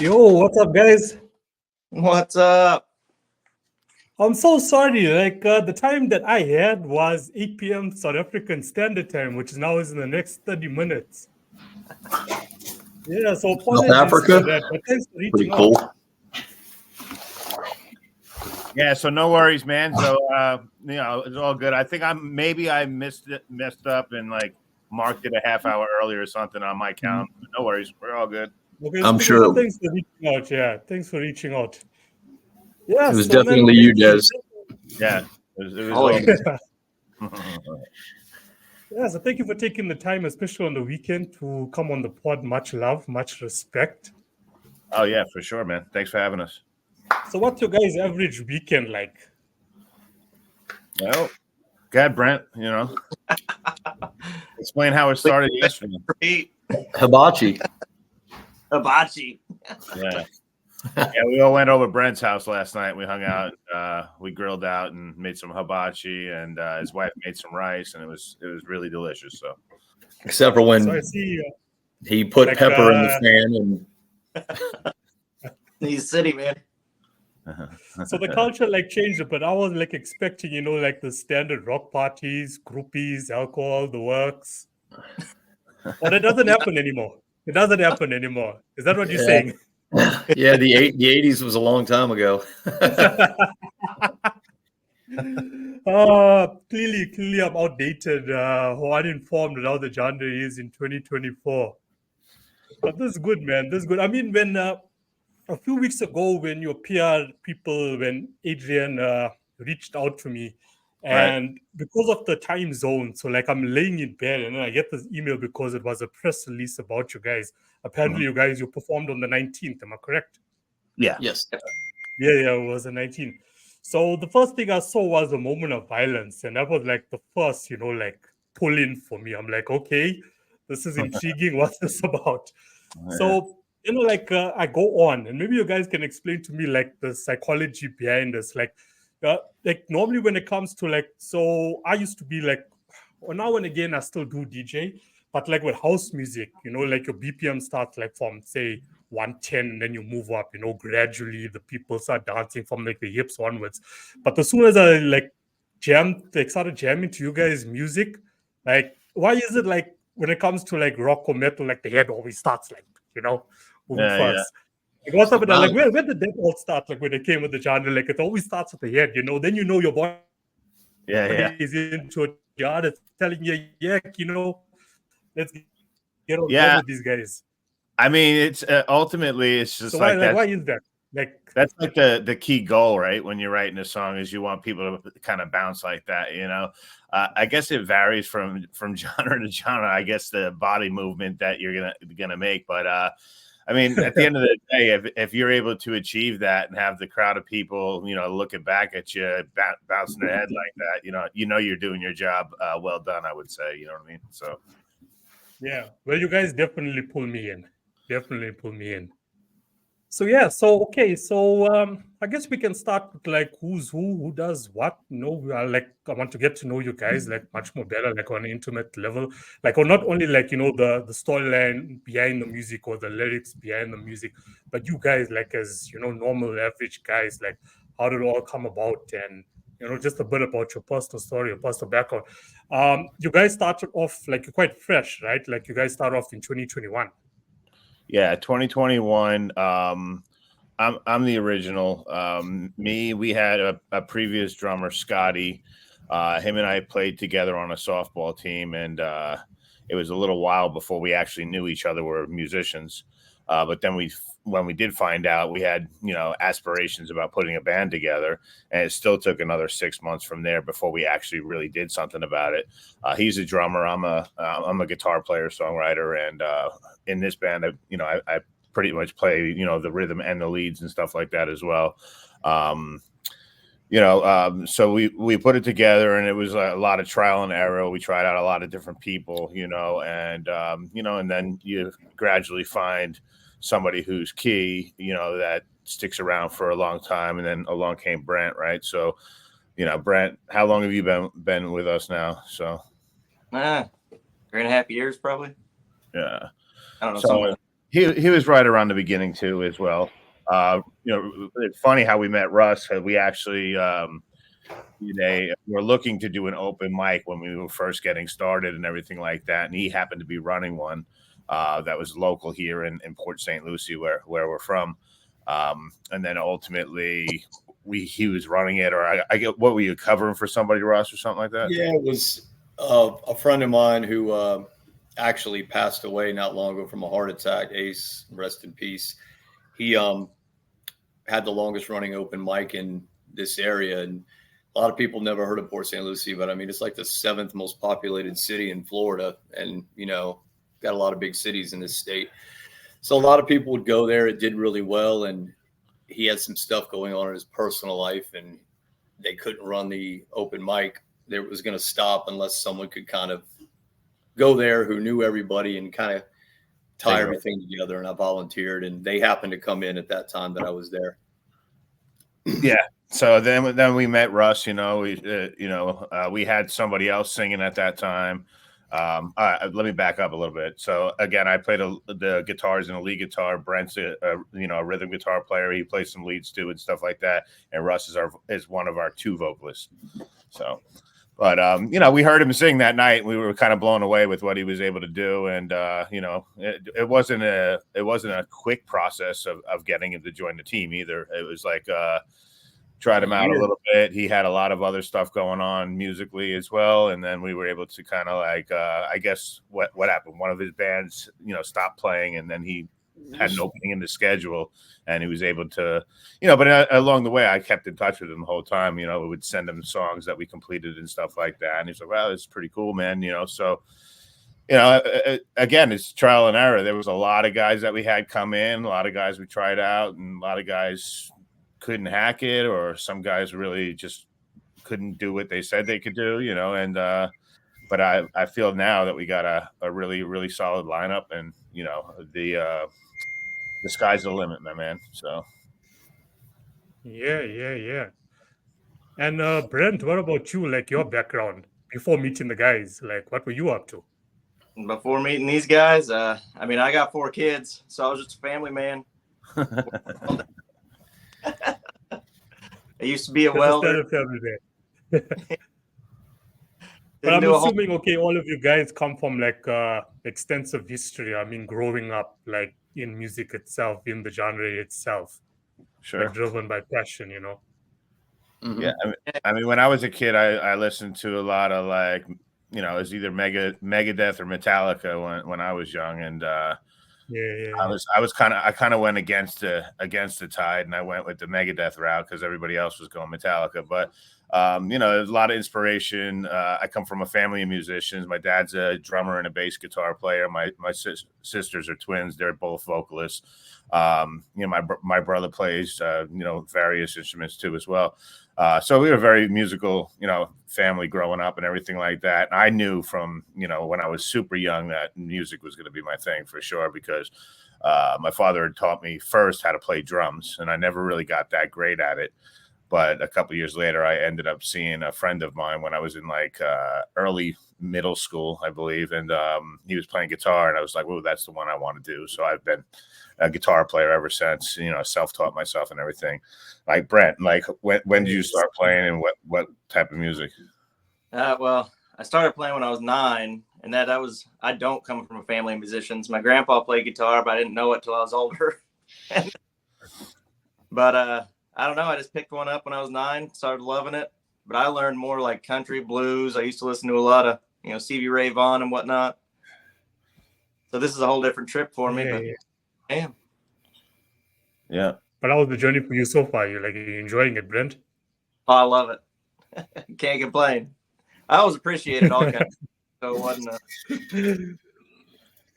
Yo, what's up, guys? What's up? I'm so sorry. The time that I had was 8 p.m. South African Standard Time, which now is in the next 30 minutes. Yeah, so apologies Africa? for that. But thanks for Pretty reaching cool. out. Yeah, so no worries, man. So it's all good. I think I messed up and like marked it a half hour earlier or something on my count. No worries, we're all good. Okay, I'm sure. Thanks for reaching out. Yeah, thanks for reaching out. Yeah, It was so definitely you, Des. Yeah, it was Oh, all yeah. good. Yeah, so thank you for taking the time, especially on the weekend, to come on the pod. Much love, much respect. Oh yeah, for sure, man. Thanks for having us. So what's your guys' average weekend like? Well, God, Brent, explain how it started yesterday. Hibachi. Hibachi. Yeah. Yeah, we all went over Brent's house last night. We hung out, we grilled out and made some hibachi, and his wife made some rice, and it was really delicious. So, Except for when So I see. he put like, pepper in the fan and He's city, man. So the culture changed, but I was expecting, the standard rock parties, groupies, alcohol, the works. But it doesn't happen anymore. It doesn't happen anymore. Is that what you're saying? yeah, the 80s was a long time ago. Clearly I'm outdated or uninformed with how the genre is in 2024. But this is good, man. This is good. I mean, when a few weeks ago, when your PR people, when Adrian reached out to me, and because of the time zone, so I'm laying in bed and then I get this email because it was a press release about you guys. Apparently, you performed on the 19th. Am I correct? yeah. Yes. Yeah, it was the 19th. So the first thing I saw was a moment of violence, and that was the first, pull in for me. I'm like, okay, this is intriguing. What's this about? Yeah. So, I go on, and maybe you guys can explain to me the psychology behind this. Normally when it comes to so I used to be now and again I still do DJ, but with house music, your BPM starts from say 110 and then you move up, gradually the people start dancing from the hips onwards. But as soon as I started jamming to you guys' music, why is it when it comes to rock or metal, the head always starts moving first? What's up with that? Where did that all start? When it came with the genre, it always starts with the head, then your body is into it. Your heart is telling you, let's get on board with these guys. I mean, it's ultimately it's just so why is that? That's the key goal, right? When you're writing a song, is you want people to kind of bounce like that, I guess it varies from genre to genre. I guess the body movement that you're gonna make, but I mean, at the end of the day, if you're able to achieve that and have the crowd of people, looking back at you, bouncing their head like that, you're doing your job well done, I would say. You know what I mean? So, yeah. Well, you guys definitely pull me in. So yeah, okay, I guess we can start with who's who does what. We are I want to get to know you guys much more better, on an intimate level, or not only the storyline behind the music or the lyrics behind the music, but you guys as normal average guys, how did it all come about, and just a bit about your personal story, your personal background. You guys started off you're quite fresh, right? You guys start off in 2021. Yeah, 2021. I'm the original. We had a previous drummer, Scotty. Him and I played together on a softball team, and it was a little while before we actually knew each other were musicians. But then when we did find out, we had aspirations about putting a band together, and it still took another 6 months from there before we actually really did something about it. He's a drummer. I'm a guitar player, songwriter, and in this band, I pretty much play the rhythm and the leads and stuff like that as well. So we put it together, and it was a lot of trial and error. We tried out a lot of different people, and and then you gradually find somebody who's key, that sticks around for a long time. And then along came Brent, right? So, Brent, how long have you been with us now? So 3.5 years, probably. Yeah. I don't know. he was right around the beginning too, as well. It's funny how we met Russ. We actually were looking to do an open mic when we were first getting started and everything like that, and he happened to be running one that was local here in Port St. Lucie, where we're from. And then ultimately, he was running it, or I get, what were you covering for somebody, Russ, or something like that? Yeah, it was a friend of mine who actually passed away not long ago from a heart attack. Ace, rest in peace. He had the longest running open mic in this area, and a lot of people never heard of Port St. Lucie, but I mean, it's like the 7th most populated city in Florida, and got a lot of big cities in this state. So a lot of people would go there. It did really well, and he had some stuff going on in his personal life, and they couldn't run the open mic. It was going to stop unless someone could kind of go there who knew everybody and kind of tie everything together. And I volunteered, and they happened to come in at that time that I was there. Yeah. So then we met Russ. We had somebody else singing at that time. Let me back up a little bit. So again, I played the guitars and a lead guitar. Brent's a rhythm guitar player. He plays some leads too and stuff like that. And Russ is one of our 2 vocalists. So, but we heard him sing that night. And we were kind of blown away with what he was able to do. And it wasn't a quick process of getting him to join the team either. It was like tried him out a little bit. He had a lot of other stuff going on musically as well, and then we were able to kind of like I guess what happened, one of his bands stopped playing, and then he had an opening in the schedule, and he was able to but along the way I kept in touch with him the whole time. We would send him songs that we completed and stuff like that, and he's like, wow, this is pretty cool, man. So again, it's trial and error. There was a lot of guys that we had come in, a lot of guys we tried out, and a lot of guys couldn't hack it, or some guys really just couldn't do what they said they could do, but I feel now that we got a really, really solid lineup, and the sky's the limit, my man. So yeah. And Brent, what about you? Like your background before meeting the guys, like what were you up to? Before meeting these guys, I got 4 kids, so I was just a family man. I used to be a welder. But I'm assuming, okay, all of you guys come from like extensive history. I mean, growing up like in music itself, in the genre itself, sure, like, driven by passion, Mm-hmm. Yeah, I mean, when I was a kid, I listened to a lot of like, it was either Megadeth or Metallica when I was young, and I kind of went against the tide, and I went with the Megadeth route because everybody else was going Metallica. But there's a lot of inspiration. I come from a family of musicians. My dad's a drummer and a bass guitar player. My sisters are twins. They're both vocalists. My brother plays various instruments too as well. So we were a very musical, family growing up and everything like that. And I knew from, when I was super young that music was going to be my thing for sure, because my father had taught me first how to play drums, and I never really got that great at it. But a couple of years later, I ended up seeing a friend of mine when I was in like early middle school, I believe. And he was playing guitar, and I was like, well, that's the one I want to do. So I've been a guitar player ever since, self-taught myself and everything. Like Brent, like when did you start playing, and what type of music? Well, I started playing when I was 9, and I don't come from a family of musicians. My grandpa played guitar, but I didn't know it till I was older. But I don't know. I just picked one up when I was 9, started loving it. But I learned more like country, blues. I used to listen to a lot of, Stevie Ray Vaughan and whatnot. So this is a whole different trip for me. But damn. Yeah. But how was the journey for you so far? Are you enjoying it, Brent? Oh, I love it. Can't complain. I always appreciated all kinds. So it wasn't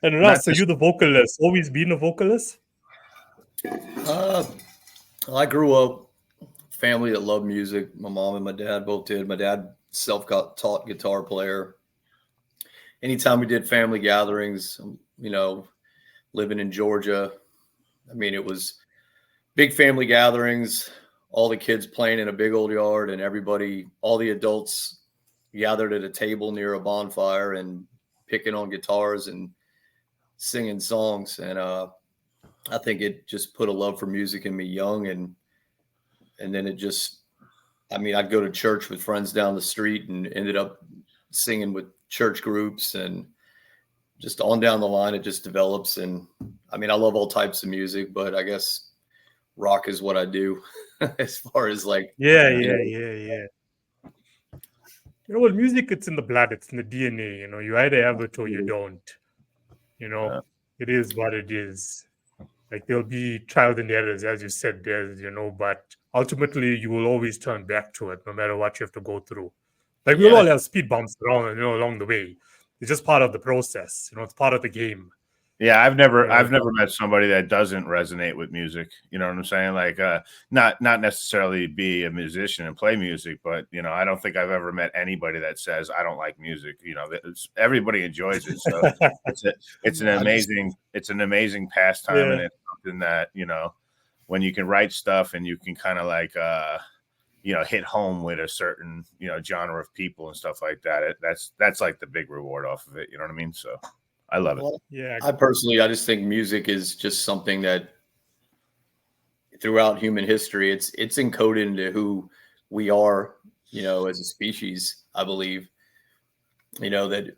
And Russ, so you the vocalist? Always been a vocalist? I grew up family that loved music. My mom and my dad both did. My dad self-taught guitar player. Anytime we did family gatherings, living in Georgia, it was big family gatherings, all the kids playing in a big old yard, and all the adults gathered at a table near a bonfire and picking on guitars and singing songs. And I think it just put a love for music in me young, and then it just, I mean, I'd go to church with friends down the street and ended up singing with church groups, and just on down the line, it just develops. And I mean, I love all types of music, but I guess rock is what I do as far as like, Yeah. Well, music, it's in the blood, it's in the DNA. You either have it or you don't. It is what it is. Like, there'll be trials and errors, as you said, but ultimately you will always turn back to it, no matter what you have to go through. Like, we'll all have speed bumps along the way. It's just part of the process. It's part of the game. Yeah, I've never met somebody that doesn't resonate with music. You know what I'm saying? Like, not necessarily be a musician and play music, but I don't think I've ever met anybody that says I don't like music. Everybody enjoys it, so it's an amazing pastime, and it's something that when you can write stuff and you can kind of like hit home with a certain genre of people and stuff like that. That's like the big reward off of it. You know what I mean? So. I love it. Yeah. I just think music is just something that throughout human history, it's encoded into who we are, as a species. I believe, that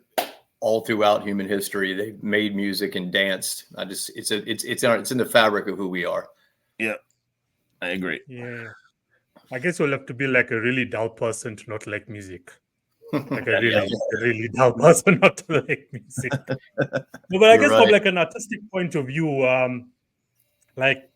all throughout human history, they've made music and danced. It's in the fabric of who we are. Yeah, I agree. Yeah. I guess you'll have to be like a really dull person to not like music. Like a really dull person not to like music. No, but I guess from like an artistic point of view, like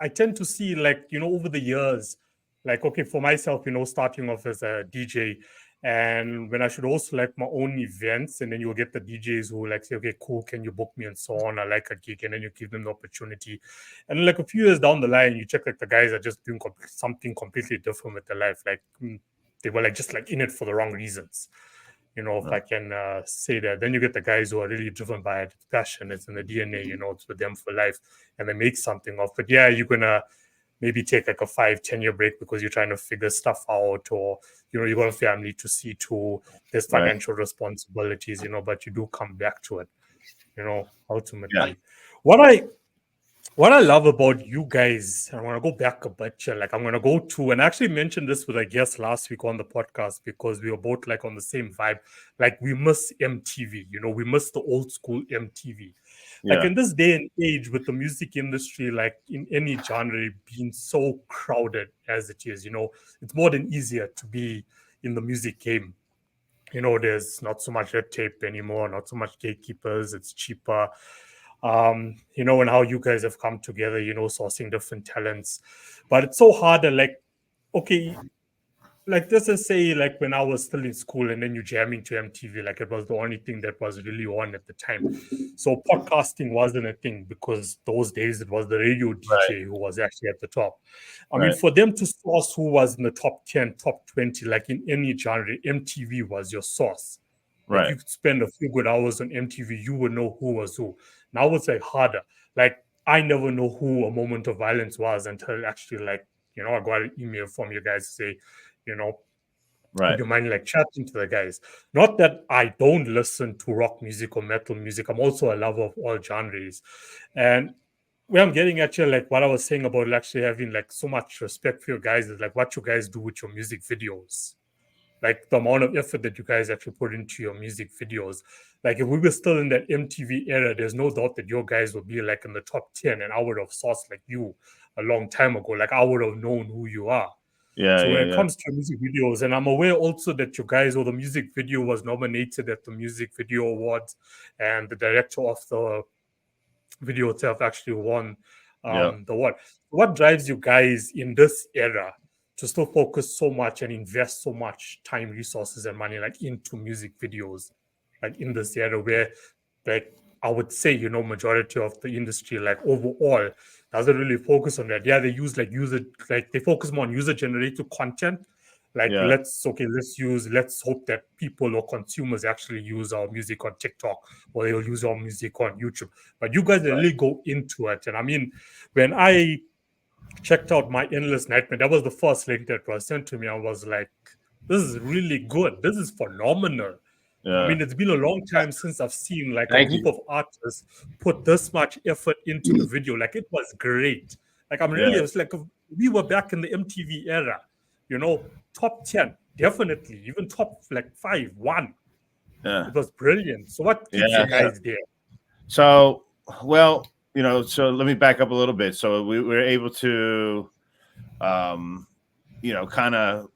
I tend to see like, over the years, like, okay, for myself, starting off as a DJ, and when I should also like my own events, and then you'll get the DJs who like say, okay, cool, can you book me and so on? I like a gig, and then you give them the opportunity. And like a few years down the line, you check like the guys are just doing something completely different with their life. Like, they were like just like in it for the wrong reasons, if I can say that. Then you get the guys who are really driven by it, passion, it's in the DNA, it's with them for life, and they make something of it. Yeah, you're gonna maybe take like a 5-10 year break because you're trying to figure stuff out, or you got a family to see to, there's financial responsibilities, but you do come back to it, ultimately. What I love about you guys, I want to go back a bit here. Like, I'm going to go to, and I actually mentioned this with a guest last week on the podcast, because we were both like on the same vibe. Like, we miss MTV, we miss the old school MTV. Like, in this day and age with the music industry, like in any genre being so crowded as it is, it's more than easier to be in the music game. There's not so much red tape anymore, not so much gatekeepers, it's cheaper. And how you guys have come together, sourcing different talents. But it's so hard to like, okay, like let's just say like when I was still in school and then you jamming to MTV, like it was the only thing that was really on at the time. So podcasting wasn't a thing, because those days it was the radio DJ who was actually at the top. I mean, for them to source who was in the top 10, top 20, like in any genre, MTV was your source. Like, you could spend a few good hours on MTV, you would know who was who. Now it's like harder. Like, I never know who A Moment of Violence was until actually, like, I got an email from you guys to say, would you mind like chatting to the guys? Not that I don't listen to rock music or metal music. I'm also a lover of all genres. And where I'm getting at you, like what I was saying about actually having like so much respect for you guys is like what you guys do with your music videos. Like the amount of effort that you guys actually put into your music videos. Like if we were still in that MTV era, there's no doubt that your guys would be like in the top 10, and I would have sourced like you a long time ago. Like I would have known who you are. So when it comes to music videos, and I'm aware also that you guys, or the music video was nominated at the Music Video Awards, and the director of the video itself actually won the award. What drives you guys in this era to still focus so much and invest so much time, resources, and money like into music videos, like in this era where, like I would say, majority of the industry, like overall, doesn't really focus on that. Yeah, they use they focus more on user generated content. Like let's hope that people or consumers actually use our music on TikTok, or they'll use our music on YouTube. But you guys really go into it. And I mean, when I checked out My Endless Nightmare, that was the first link that was sent to me. I was like, this is really good. This is phenomenal. I mean, it's been a long time since I've seen like Thank a group of artists put this much effort into the video. Like, it was great. Like, I'm really, it was like we were back in the MTV era, you know, top 10, definitely, even top like 5, 1. Yeah. It was brilliant. So what keeps you guys there? So, well, you know, so let me back up a little bit. So we were able to, you know, kind of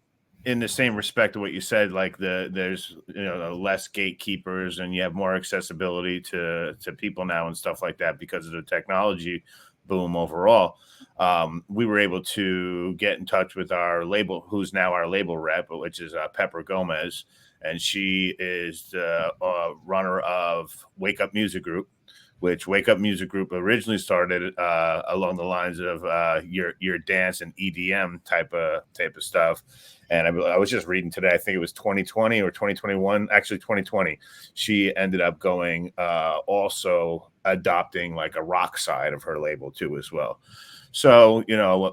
in the same respect of what you said, like there's, you know, less gatekeepers and you have more accessibility to people now and stuff like that because of the technology boom overall. We were able to get in touch with our label, who's now our label rep, which is Pepper Gomez. And she is the runner of Wake Up Music Group, which Wake Up Music Group originally started along the lines of your dance and EDM type of stuff. And I was just reading today, I think it was 2020 or 2021, actually 2020. She ended up going also adopting like a rock side of her label too as well. So, you know,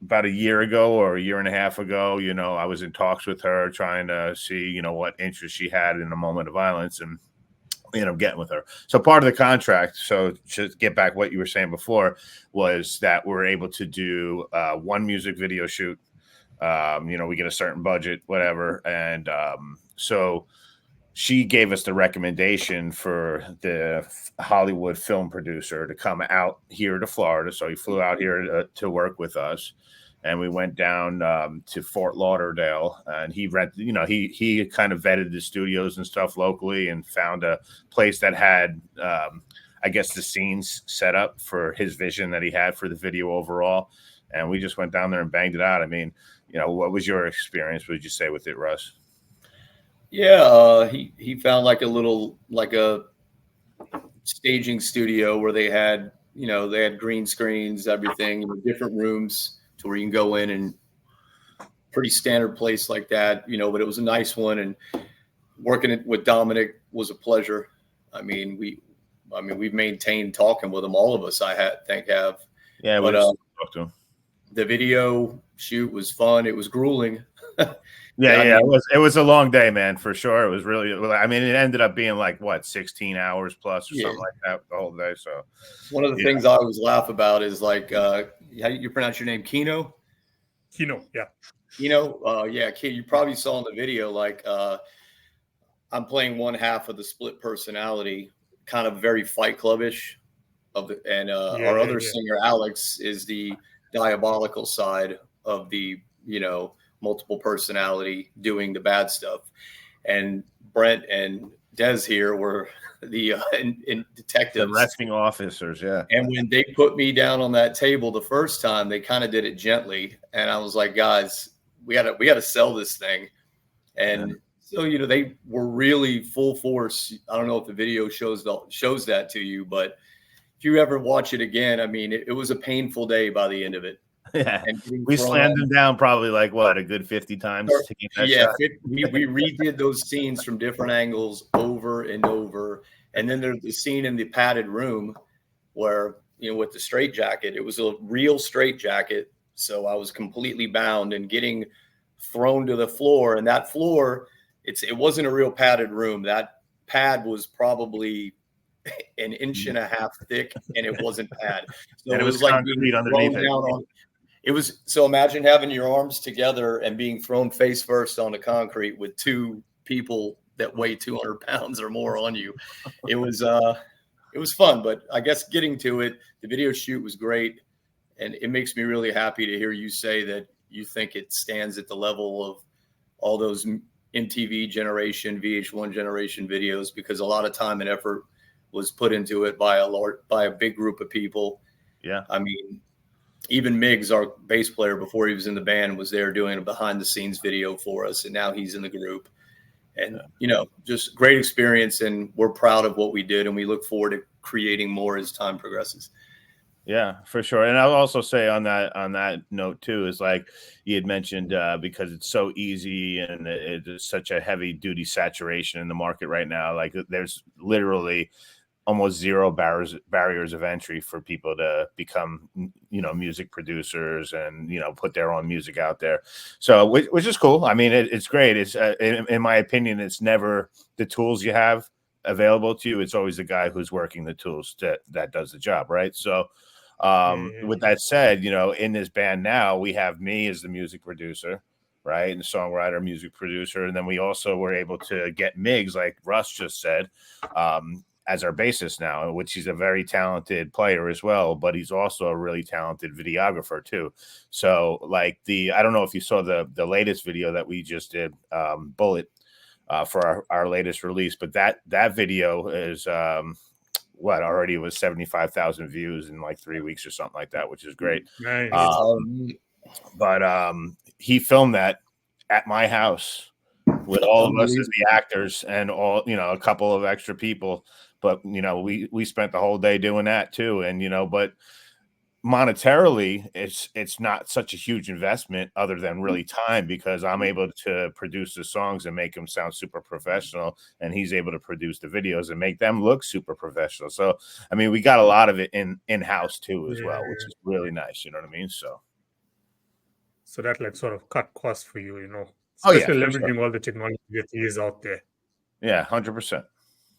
about a year ago or a year and a half ago, you know, I was in talks with her trying to see, you know, what interest she had in a moment of violence and, you know, getting with her. So part of the contract, so to get back what you were saying before, was that we're able to do one music video shoot. You know, we get a certain budget, whatever. And so she gave us the recommendation for the Hollywood film producer to come out here to Florida. So he flew out here to work with us. And we went down to Fort Lauderdale, and he kind of vetted the studios and stuff locally and found a place that had, I guess, the scenes set up for his vision that he had for the video overall. And we just went down there and banged it out. I mean, you know, what was your experience, would you say, with it, Russ? Yeah, he found like a staging studio where they had green screens, everything, you know, different rooms to where you can go in, and pretty standard place like that, you know, but it was a nice one, and working it with Dominic was a pleasure. I mean, we've maintained talking with him, all of us, have. Yeah, but talked to him. The video shoot was fun. It was grueling. Yeah, it was a long day, man, for sure. It was really, I mean, it ended up being like what, 16 hours plus or something like that the whole day. So one of the things I always laugh about is like, how you pronounce your name? Kino? Kino, yeah. Yeah, you probably saw in the video, like I'm playing one half of the split personality, kind of very Fight Club-ish our other singer, Alex, is the diabolical side of the, you know, multiple personality doing the bad stuff. And Brent and Des here were the detectives, the arresting officers. Yeah. And when they put me down on that table the first time, they kind of did it gently. And I was like, guys, we gotta sell this thing. And so, you know, they were really full force. I don't know if the video shows that to you, but if you ever watch it again, I mean, it was a painful day by the end of it. Yeah, we slammed him down probably like what, a good 50 times. Yeah, we redid those scenes from different angles over and over. And then there's the scene in the padded room where, you know, with the straitjacket, it was a real straitjacket. So I was completely bound and getting thrown to the floor. And that floor, it wasn't a real padded room. That pad was probably an inch and a half thick, and it wasn't pad. So and it was like being underneath it. It was, so imagine having your arms together and being thrown face first on the concrete with two people that weigh 200 pounds or more on you. It was fun, but I guess getting to it, the video shoot was great. And it makes me really happy to hear you say that you think it stands at the level of all those MTV generation, VH1 generation videos, because a lot of time and effort was put into it by a big group of people. Yeah. I mean, even Miggs, our bass player, before he was in the band, was there doing a behind the scenes video for us. And now he's in the group. And, you know, just great experience. And we're proud of what we did. And we look forward to creating more as time progresses. Yeah, for sure. And I'll also say on that note too, is like you had mentioned, because it's so easy and it is such a heavy duty saturation in the market right now. Like there's literally almost zero barriers of entry for people to become, music producers and, put their own music out there. So, which is cool. I mean, it's great. It's in my opinion, it's never the tools you have available to you. It's always the guy who's working the tools that does the job. Right. So, with that said, in this band now, we have me as the music producer, right, and the songwriter, music producer, and then we also were able to get Miggs, like Russ just said, as our bassist now, which he's a very talented player as well, but he's also a really talented videographer too. So like I don't know if you saw the latest video that we just did, Bullet, for our latest release, but that video is already was 75,000 views in like 3 weeks or something like that, which is great. Nice. But he filmed that at my house with all of us as the actors and all, a couple of extra people. But, we spent the whole day doing that too. And, but monetarily, it's not such a huge investment other than really time, because I'm able to produce the songs and make them sound super professional. And he's able to produce the videos and make them look super professional. So, I mean, we got a lot of it in-house too as well, which is really nice. You know what I mean? So that like sort of cut costs for you, Oh, yeah, especially leveraging all the technology that is out there. Yeah, 100%.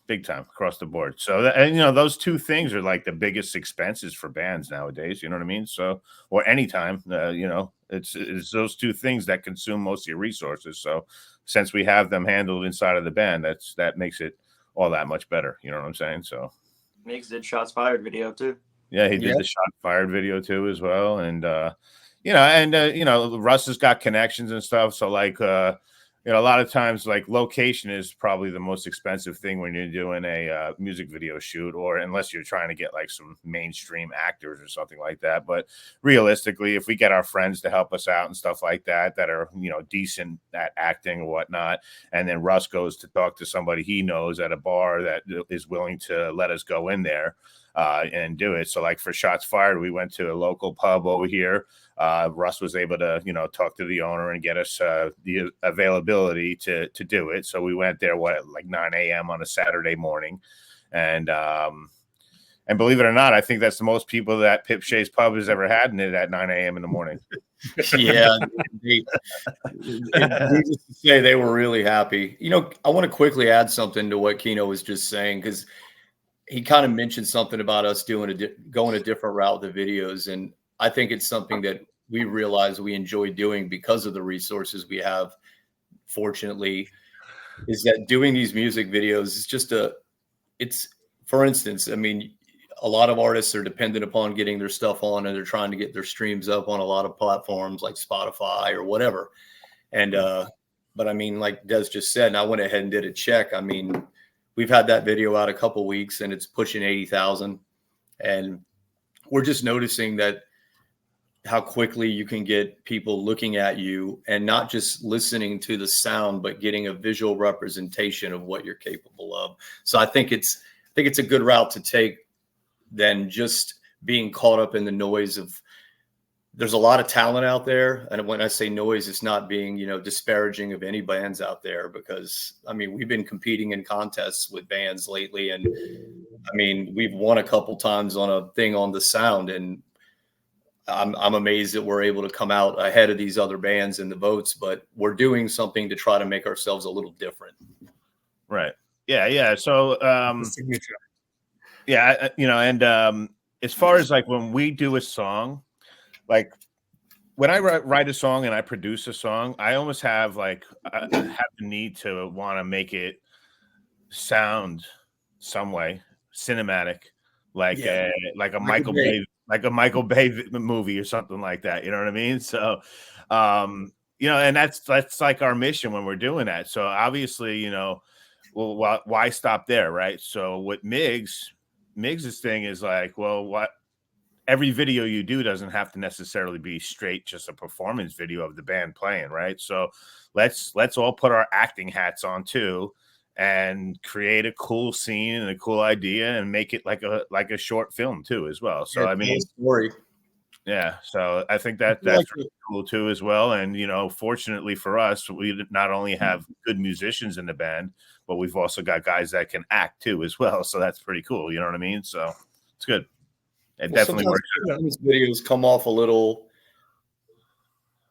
Big time across the board. So, those two things are like the biggest expenses for bands nowadays. You know what I mean? So, or anytime, it's those two things that consume most of your resources. So, since we have them handled inside of the band, that makes it all that much better. You know what I'm saying? So, Miggs did S.H.O.T.S Fired video too. Yeah, he did the S.H.O.T.S Fired video too as well, and Russ has got connections and stuff. So like, a lot of times, like, location is probably the most expensive thing when you're doing a music video shoot, or unless you're trying to get like some mainstream actors or something like that. But realistically, if we get our friends to help us out and stuff like that are, decent at acting or whatnot, and then Russ goes to talk to somebody he knows at a bar that is willing to let us go in there and do it. So like for S.H.O.T.S Fired, we went to a local pub over here. Russ was able to, talk to the owner and get us the availability to do it. So we went there, like 9 a.m. on a Saturday morning. And believe it or not, I think that's the most people that Pip Shea's Pub has ever had in it at 9 a.m. in the morning. Yeah. Needless to say, they were really happy. I want to quickly add something to what Kino was just saying, because he kind of mentioned something about us going a different route with the videos. And I think it's something that we realize we enjoy doing because of the resources we have. Fortunately, is that doing these music videos is for instance, I mean, a lot of artists are dependent upon getting their stuff on, and they're trying to get their streams up on a lot of platforms like Spotify or whatever. And, but I mean, like Des just said, and I went ahead and did a check. I mean, we've had that video out a couple weeks and it's pushing 80,000. And we're just noticing that how quickly you can get people looking at you and not just listening to the sound, but getting a visual representation of what you're capable of. So I think it's a good route to take than just being caught up in the noise of, there's a lot of talent out there. And when I say noise, it's not being, disparaging of any bands out there, because I mean, we've been competing in contests with bands lately. And I mean, we've won a couple times on a thing on the sound, and I'm amazed that we're able to come out ahead of these other bands in the votes, but we're doing something to try to make ourselves a little different. Right. Yeah. So, yeah, and as far as like when we do a song, like when I write a song and I produce a song, I almost have I have the need to want to make it sound some way cinematic, like a Michael Bay. Like a Michael Bay movie or something like that. You know what I mean? So, and that's like our mission when we're doing that. So obviously, well, why stop there? Right. So what Miggs's thing is like, well, what every video you do doesn't have to necessarily be straight, just a performance video of the band playing. Right. So let's all put our acting hats on too, and create a cool scene and a cool idea and make it like a short film too as well. So I mean, story. Yeah, so I think that's really cool too as well. And fortunately for us, we not only have good musicians in the band, but we've also got guys that can act too as well. So that's pretty cool. You know what I mean? So it's good. It definitely works. These videos come off a little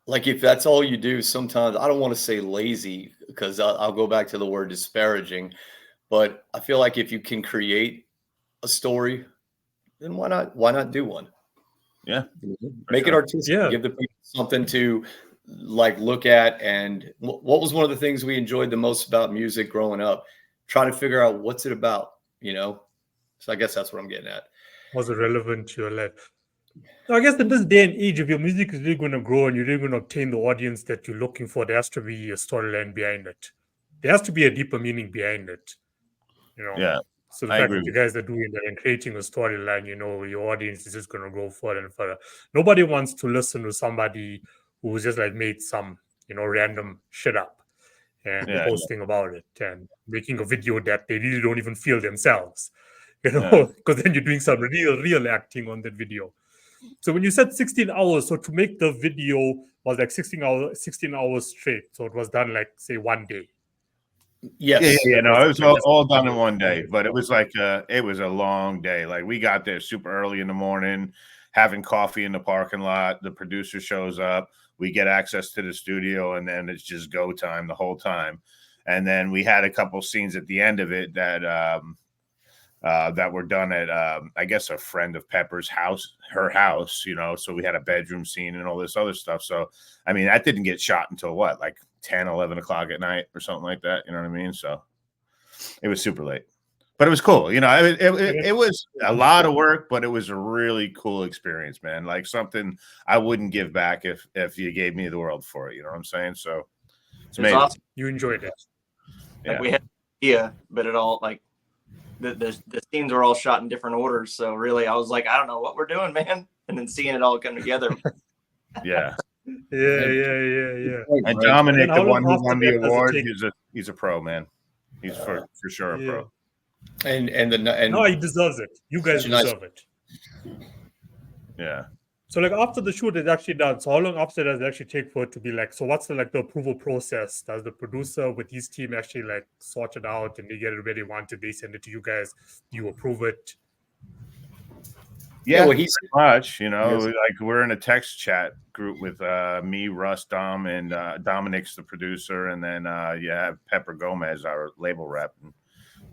like, if that's all you do. Sometimes I don't want to say lazy, because I'll go back to the word disparaging, but I feel like if you can create a story, then why not do one? Yeah. Make it artistic. Yeah. Give the people something to like look at. And what was one of the things we enjoyed the most about music growing up? Trying to figure out what's it about, So I guess that's what I'm getting at. Was it relevant to your life? So I guess in this day and age, if your music is really going to grow and you're really going to obtain the audience that you're looking for, there has to be a storyline behind it. There has to be a deeper meaning behind it. Yeah. So the fact that you guys are doing that and creating a storyline, your audience is just going to grow further and further. Nobody wants to listen to somebody who's just like made some, random shit up and posting about it and making a video that they really don't even feel themselves, because then you're doing some real acting on that video. So when you said 16 hours, so to make the video was like 16 hours straight. So it was done like, say, one day. Yes. Yeah, no, it was all done in one day, but it was like it was a long day. Like, we got there super early in the morning, having coffee in the parking lot. The producer shows up, we get access to the studio, and then it's just go time the whole time. And then we had a couple scenes at the end of it that were done at I guess a friend of Pepper's house, her house, so we had a bedroom scene and all this other stuff. So I mean, that didn't get shot until what, like 10, 11 o'clock at night or something like that. You know what I mean? So it was super late, but it was cool. It was a lot of work, but it was a really cool experience, man. Like something I wouldn't give back if you gave me the world for it. You know what I'm saying? So it's amazing. Awesome. You enjoyed it. Like we had an idea, but it all like the scenes were all shot in different orders. So really, I was like, I don't know what we're doing, man. And then seeing it all come together. Yeah. Yeah. And Dominic, the one who won the award, he's a pro, man. He's for sure a pro. And no, he deserves it. You guys deserve it. Yeah. So like after the shoot is actually done, so how long after does it actually take for it to be like? So what's the approval process? Does the producer with his team actually like sort it out and they get it where they want it? They send it to you guys. You approve it. Yeah, well, he's much, like we're in a text chat group with me, Russ, Dom, and Dominic's the producer, and then you have Pepper Gomez, our label rep, and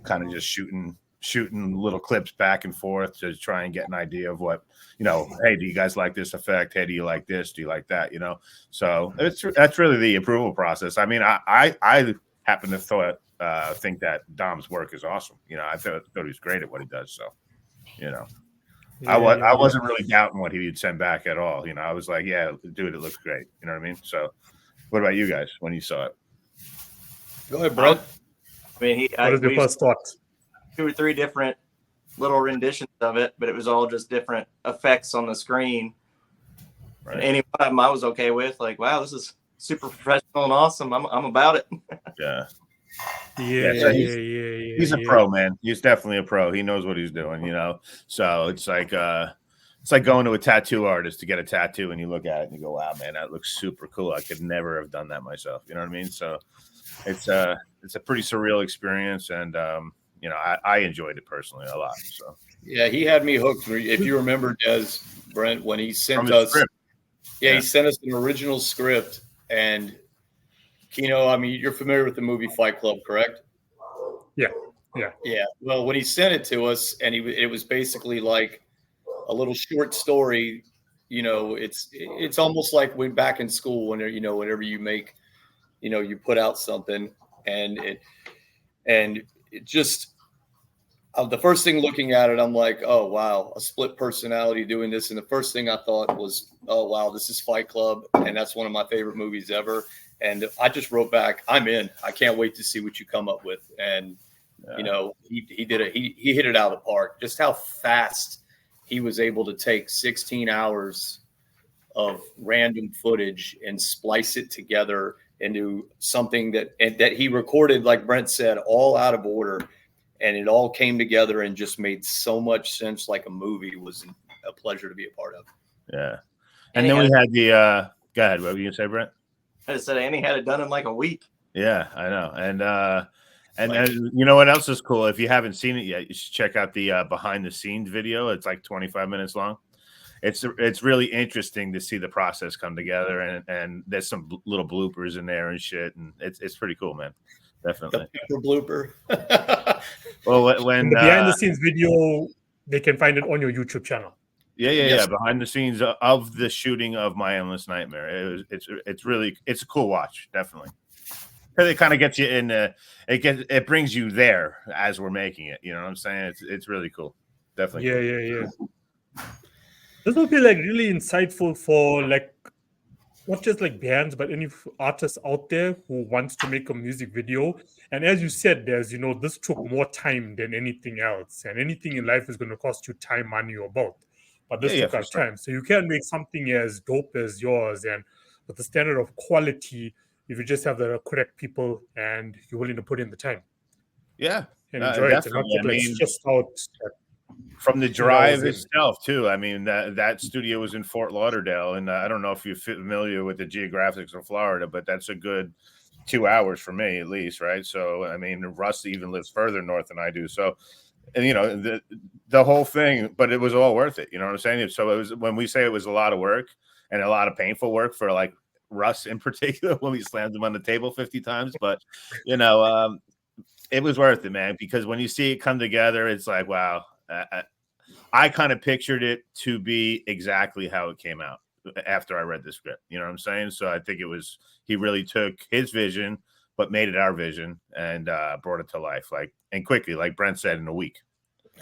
kind of just shooting little clips back and forth to try and get an idea of what, hey, do you guys like this effect? Hey, do you like this? Do you like that? So that's really the approval process. I mean, I happen to think that Dom's work is awesome. I thought he was great at what he does. So, I wasn't really doubting what he would send back at all. I was like, yeah, dude, it looks great. You know what I mean? So what about you guys when you saw it? Go ahead, Brent. What is your first thought? 2 or 3 different little renditions of it, but it was all just different effects on the screen. Right. And any one of them I was okay with. Like, wow, this is super professional and awesome. I'm about it. Yeah. Yeah. He's a pro, man. He's definitely a pro. He knows what he's doing, So it's like going to a tattoo artist to get a tattoo, and you look at it and you go, "Wow, man, that looks super cool. I could never have done that myself." You know what I mean? So it's a pretty surreal experience, and I enjoyed it personally a lot. So yeah, he had me hooked. If you remember, Brent, when he sent us, he sent us an original script, and Kino, I mean, you're familiar with the movie Fight Club, correct? Yeah. Well, when he sent it to us, and it was basically like a little short story. It's almost like when back in school, whenever you make, you put out something, and it just. The first thing looking at it, I'm like, oh, wow, a split personality doing this. And the first thing I thought was, oh, wow, this is Fight Club. And that's one of my favorite movies ever. And I just wrote back, I'm in. I can't wait to see what you come up with. And, he did it. He hit it out of the park. Just how fast he was able to take 16 hours of random footage and splice it together into something that he recorded, like Brent said, all out of order. And it all came together and just made so much sense, like a movie. It was a pleasure to be a part of. Yeah. And then we had the go ahead, what were you gonna say, Brent? I just said Annie had it done in like a week. Yeah, I know. And you know what else is cool? If you haven't seen it yet, you should check out the behind the scenes video. It's like 25 minutes long. It's really interesting to see the process come together, and there's some little bloopers in there and shit, and it's pretty cool, man. Definitely. The pepper blooper. Well, when the behind the scenes video, they can find it on your YouTube channel. Yeah. Behind the scenes of the shooting of My Endless Nightmare. It's a cool watch, definitely. Because it kind of gets you in. It brings you there as we're making it. You know what I'm saying? It's really cool. Definitely. Yeah. This will be like really insightful for like not just like bands, but any artists out there who wants to make a music video. And as you said, this took more time than anything else, and anything in life is going to cost you time, money, or both. But this took us time, so you can make something as dope as yours and with the standard of quality if you just have the correct people and you're willing to put in the time. Yeah, and enjoy it, and not get like stressed out. From the drive itself, too. I mean, that studio was in Fort Lauderdale, and I don't know if you're familiar with the geographics of Florida, but that's a good 2 hours for me, at least, right? So, I mean, Russ even lives further north than I do. So, and the whole thing, but it was all worth it. You know what I'm saying? So it was, when we say it was a lot of work and a lot of painful work for like Russ in particular, when we slammed him on the table 50 times, but it was worth it, man, because when you see it come together, it's like, wow. I kind of pictured it to be exactly how it came out after I read the script. You know what I'm saying? So I think he really took his vision, but made it our vision and brought it to life, and quickly, like Brent said, in a week.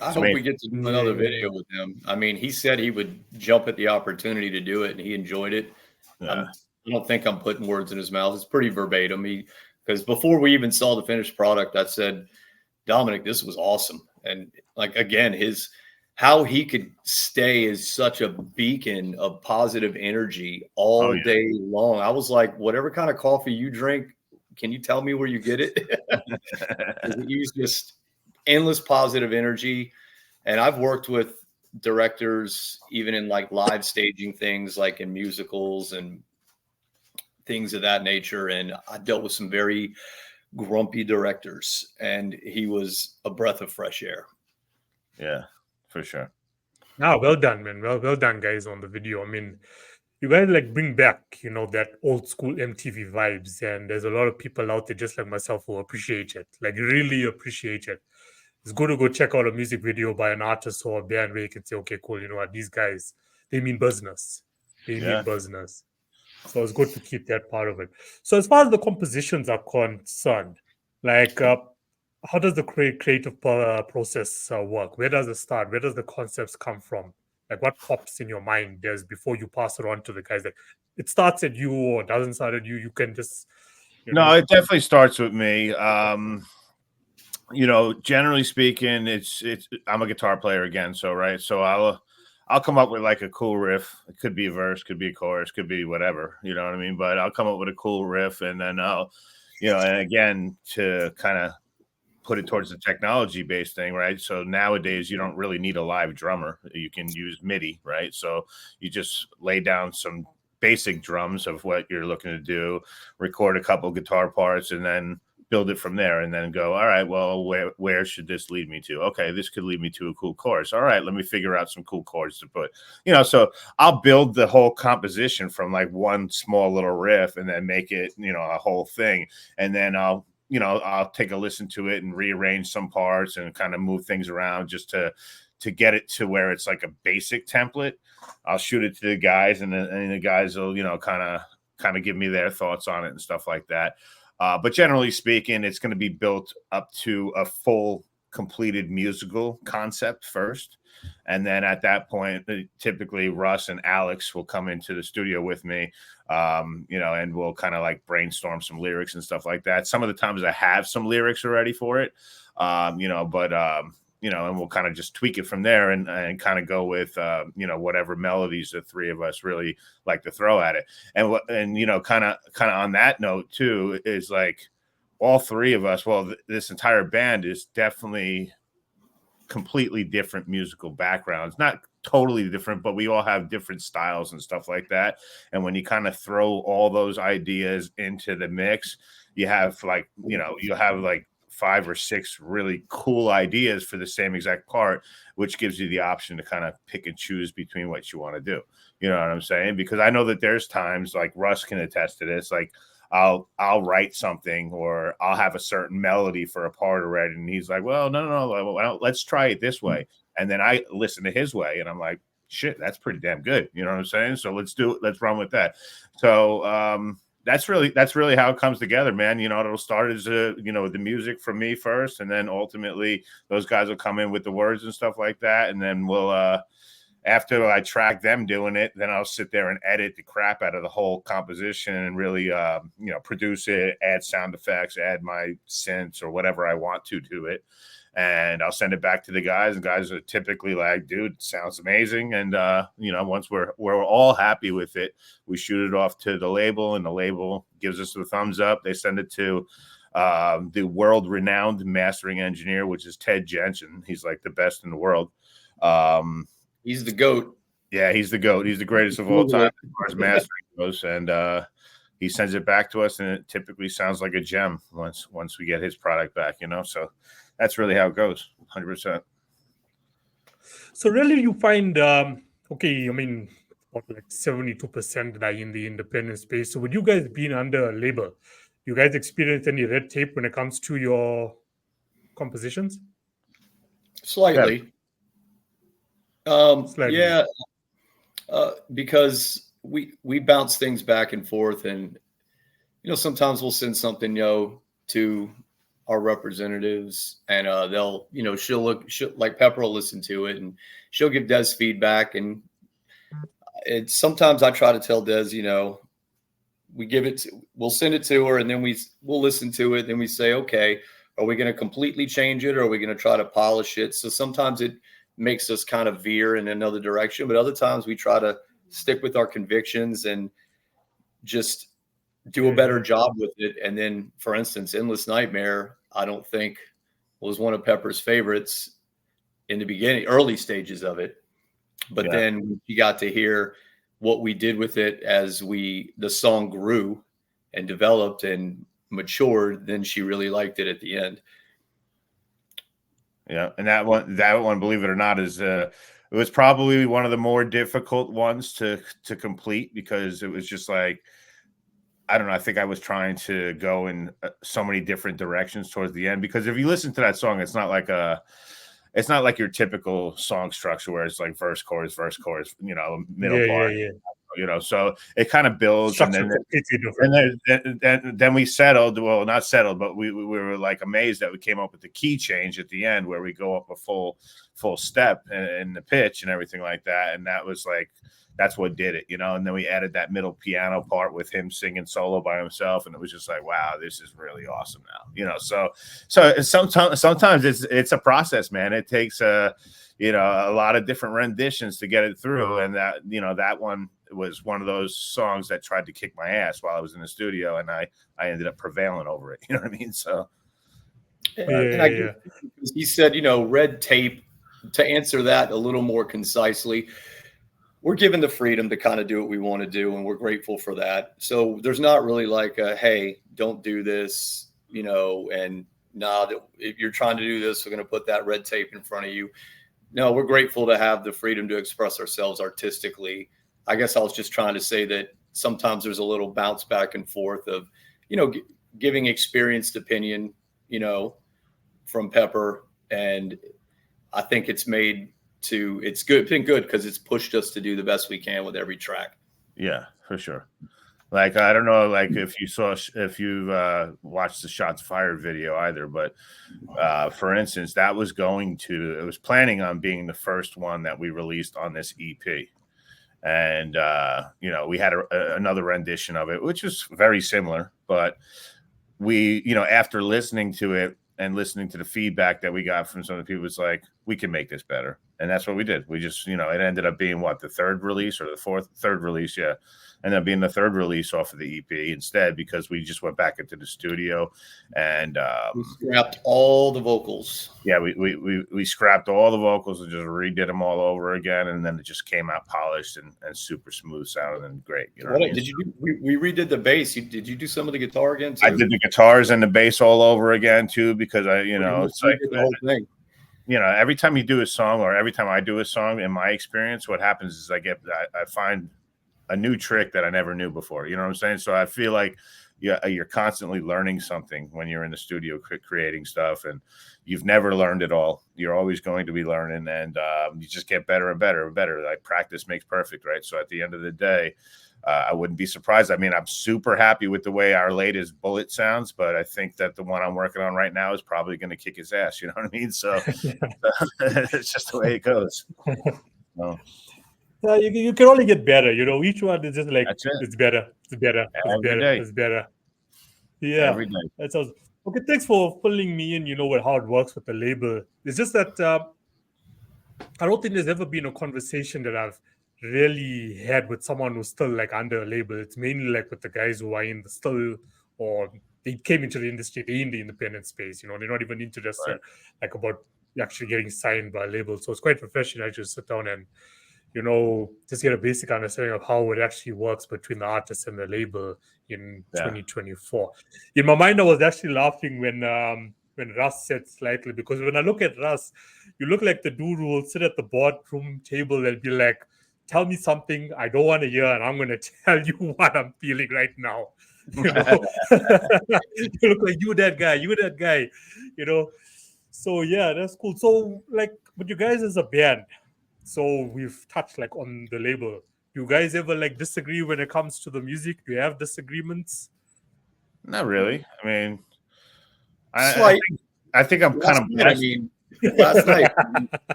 I hope we get to do another video with him. I mean, he said he would jump at the opportunity to do it, and he enjoyed it. Yeah. I don't think I'm putting words in his mouth. It's pretty verbatim. Because before we even saw the finished product, I said, Dominic, this was awesome. And like, again, how he could stay as such a beacon of positive energy all day long. I was like, whatever kind of coffee you drink, can you tell me where you get it? He's just endless positive energy. And I've worked with directors, even in like live staging things, like in musicals and things of that nature. And I dealt with some very grumpy directors, and he was a breath of fresh air. Yeah, for sure. Well done, man. Well done, guys, on the video. I mean, you guys like bring back, that old school MTV vibes, and there's a lot of people out there just like myself who appreciate it, like really appreciate it. It's good to go check out a music video by an artist or a band where you can say, okay, cool, you know what, these guys, they mean business. Mean business. So it's good to keep that part of it. So as far as the compositions are concerned, like how does the creative process work? Where does it start? Where does the concepts come from? Like what pops in your mind before you pass it on to the guys? Like it starts at you or doesn't start at you. You can just... No, it definitely starts with me. Generally speaking, it's I'm a guitar player again. So, right. So I'll come up with like a cool riff. It could be a verse, could be a chorus, could be whatever, you know what I mean? But I'll come up with a cool riff, and then I'll, and again, to kind of put it towards the technology based thing, right? So nowadays you don't really need a live drummer. You can use MIDI, right? So you just lay down some basic drums of what you're looking to do, record a couple guitar parts, and then build it from there, and then go, all right, well, where should this lead me to? Okay, this could lead me to a cool chorus. All right, let me figure out some cool chords to put, so I'll build the whole composition from like one small little riff and then make it, a whole thing. And then I'll take a listen to it and rearrange some parts and kind of move things around just to get it to where it's like a basic template. I'll shoot it to the guys, and the guys will, kind of give me their thoughts on it and stuff like that. But generally speaking, it's going to be built up to a full completed musical concept first. And then at that point, typically Russ and Alex will come into the studio with me, and we'll kind of like brainstorm some lyrics and stuff like that. Some of the times I have some lyrics already for it, and we'll kind of just tweak it from there and kind of go with, whatever melodies the three of us really like to throw at it. And kind of on that note too, is like all three of us, this entire band is definitely completely different musical backgrounds, not totally different, but we all have different styles and stuff like that. And when you kind of throw all those ideas into the mix, you have like, you know, you have like 5 or 6 really cool ideas for the same exact part, which gives you the option to kind of pick and choose between what you want to do. You know what I'm saying? Because I know that there's times, like Russ can attest to this, like I'll write something or I'll have a certain melody for a part already, and he's like, well, no, let's try it this way. And then I listen to his way and I'm like, shit, that's pretty damn good. You know what I'm saying? So let's run with that. So that's really how it comes together, man. You know, it'll start as you know, the music from me first, and then ultimately those guys will come in with the words and stuff like that, and then we'll after I track them doing it, then I'll sit there and edit the crap out of the whole composition and really you know, produce it, add sound effects, add my synths or whatever I want to it. And I'll send it back to the guys, and guys are typically like, dude, it sounds amazing. And you know, once we're all happy with it, we shoot it off to the label, and the label gives us the thumbs up. They send it to the world-renowned mastering engineer, which is Ted Jensen. He's like the best in the world. He's the GOAT. Yeah, he's the GOAT. He's the greatest of all time as far as mastering goes. And he sends it back to us, and it typically sounds like a gem once we get his product back, you know. So that's really how it goes, 100%. So really you find, okay, I mean, what, like 72% that are in the independent space. So with you guys being under a label, you guys experience any red tape when it comes to your compositions? Slightly. Slightly. Yeah, because we bounce things back and forth, and you know, sometimes we'll send something, you know, to our representatives, and they'll, you know, she'll like Pepper will listen to it, and she'll give Des feedback, and it's sometimes I try to tell Des, you know, we'll send it to her, and then we'll listen to it, then we say, okay, are we going to completely change it, or are we going to try to polish it? So sometimes it makes us kind of veer in another direction, but other times we try to stick with our convictions and just do a better job with it. And then, for instance, Endless Nightmare, I don't think was one of Pepper's favorites in the beginning, early stages of it. But then you got to hear what we did with it as the song grew and developed and matured, then she really liked it at the end. Yeah, and that one, believe it or not, is it was probably one of the more difficult ones to complete, because it was just like, I don't know, I think I was trying to go in so many different directions towards the end, because if you listen to that song, it's not like your typical song structure where it's like verse, chorus, you know, middle part. You know, so it kind of builds, and then we settled. Well, not settled, but we were like amazed that we came up with the key change at the end, where we go up a full step in the pitch and everything like that. And that was like, that's what did it, you know. And then we added that middle piano part with him singing solo by himself, and it was just like, wow, this is really awesome now, you know. So sometimes it's a process, man. It takes a lot of different renditions to get it through, and that, you know, that one was one of those songs that tried to kick my ass while I was in the studio, and I ended up prevailing over it. You know what I mean? So he said, you know, red tape, to answer that a little more concisely, we're given the freedom to kind of do what we want to do, and we're grateful for that. So there's not really like a, hey, don't do this, you know, and if you're trying to do this, we're going to put that red tape in front of you. No, we're grateful to have the freedom to express ourselves artistically. I guess I was just trying to say that sometimes there's a little bounce back and forth of, you know, giving experienced opinion, you know, from Pepper. And I think it's been good because it's pushed us to do the best we can with every track. Yeah, for sure. Like, I don't know, like if you've watched the S.H.O.T.S Fired video either, but for instance, it was planning on being the first one that we released on this EP. And, you know, we had another rendition of it, which was very similar, but we, you know, after listening to it and listening to the feedback that we got from some of the people, it's like, we can make this better. And that's what we did. We just, it ended up being the third release or the third release. Yeah. Ended up being the third release off of the EP instead, because we just went back into the studio and we scrapped all the vocals. Yeah, we scrapped all the vocals and just redid them all over again, and then it just came out polished and super smooth sounding and great. Did you do? We redid the bass. Did you do some of the guitar again too? I did the guitars and the bass all over again too, because it's like the whole thing. Every time you do a song, or every time I do a song, in my experience, what happens is I find a new trick that I never knew before. You know what I'm saying? So I feel like you're constantly learning something when you're in the studio creating stuff, and you've never learned it all. You're always going to be learning, and you just get better and better and better. Like practice makes perfect, right? So at the end of the day, I wouldn't be surprised. I mean, I'm super happy with the way our latest Bullet sounds, but I think that the one I'm working on right now is probably going to kick his ass. You know what I mean? So it's just the way it goes. So. Yeah, you can only get better. Each one is just like it's better. It's better. Yeah, every day. That sounds okay. Thanks for filling me in. How it works with the label. It's just that I don't think there's ever been a conversation that I've really had with someone who's still like under a label. It's mainly like with the guys who are in the still, or they came into the industry, they're in the independent space. They're not even interested like about actually getting signed by a label. So it's quite refreshing actually to sit down and just get a basic understanding of how it actually works between the artist and the label in 2024. In my mind, I was actually laughing when Russ said slightly, because when I look at Russ, you look like the dude who will sit at the boardroom table and be like, tell me something I don't want to hear, and I'm going to tell you what I'm feeling right now. You look like you that guy, So yeah, that's cool. So like, but you guys as a band, so we've touched like on the label. Do you guys ever like disagree when it comes to the music? Do you have disagreements? Not really. I mean, I think I'm kind of blessed. I mean, last night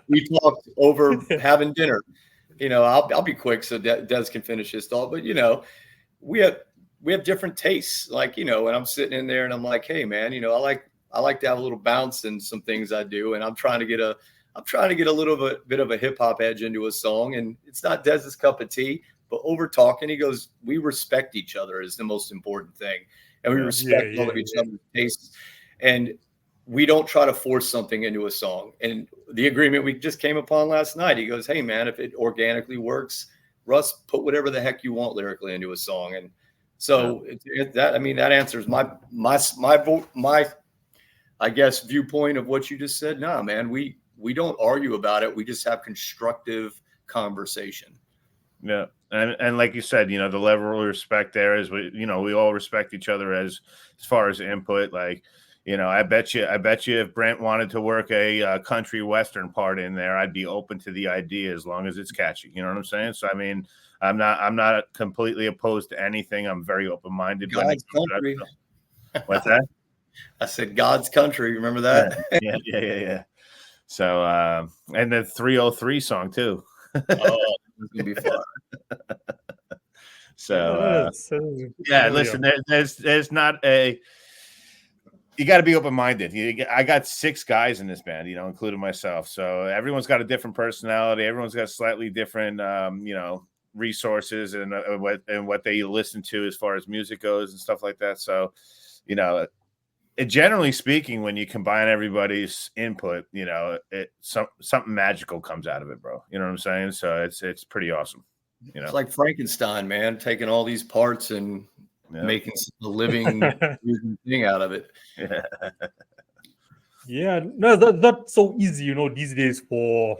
we talked over having dinner. I'll be quick so Des can finish his thought. But we have different tastes. Like and I'm sitting in there and I'm like, hey man, I like to have a little bounce in some things I do, and I'm trying to get a little bit of a hip hop edge into a song, and it's not Des's cup of tea. But over talking, he goes, we respect each other is the most important thing, and we respect all of each other's tastes, and we don't try to force something into a song. And the agreement we just came upon last night, he goes, hey man, if it organically works, Russ, put whatever the heck you want lyrically into a song. And so that answers my I guess viewpoint of what you just said. Nah, man, we don't argue about it. We just have constructive conversation. Yeah. And like you said, the level of respect there is we all respect each other as far as input. Like, I bet you if Brent wanted to work a country western part in there, I'd be open to the idea as long as it's catchy. You know what I'm saying? So I mean, I'm not completely opposed to anything. I'm very open-minded. God's country. What's that? I said God's country. Remember that? Yeah. So and the 303 song too. Oh, it's gonna be fun. So listen, there's not a. You got to be open-minded. I got 6 guys in this band, including myself. So everyone's got a different personality. Everyone's got slightly different, resources and what they listen to as far as music goes and stuff like that. So, generally speaking, when you combine everybody's input, something magical comes out of it, bro. You know what I'm saying? So it's pretty awesome. It's like Frankenstein, man, taking all these parts and making a living thing out of it. Yeah, no, that's so easy, these days for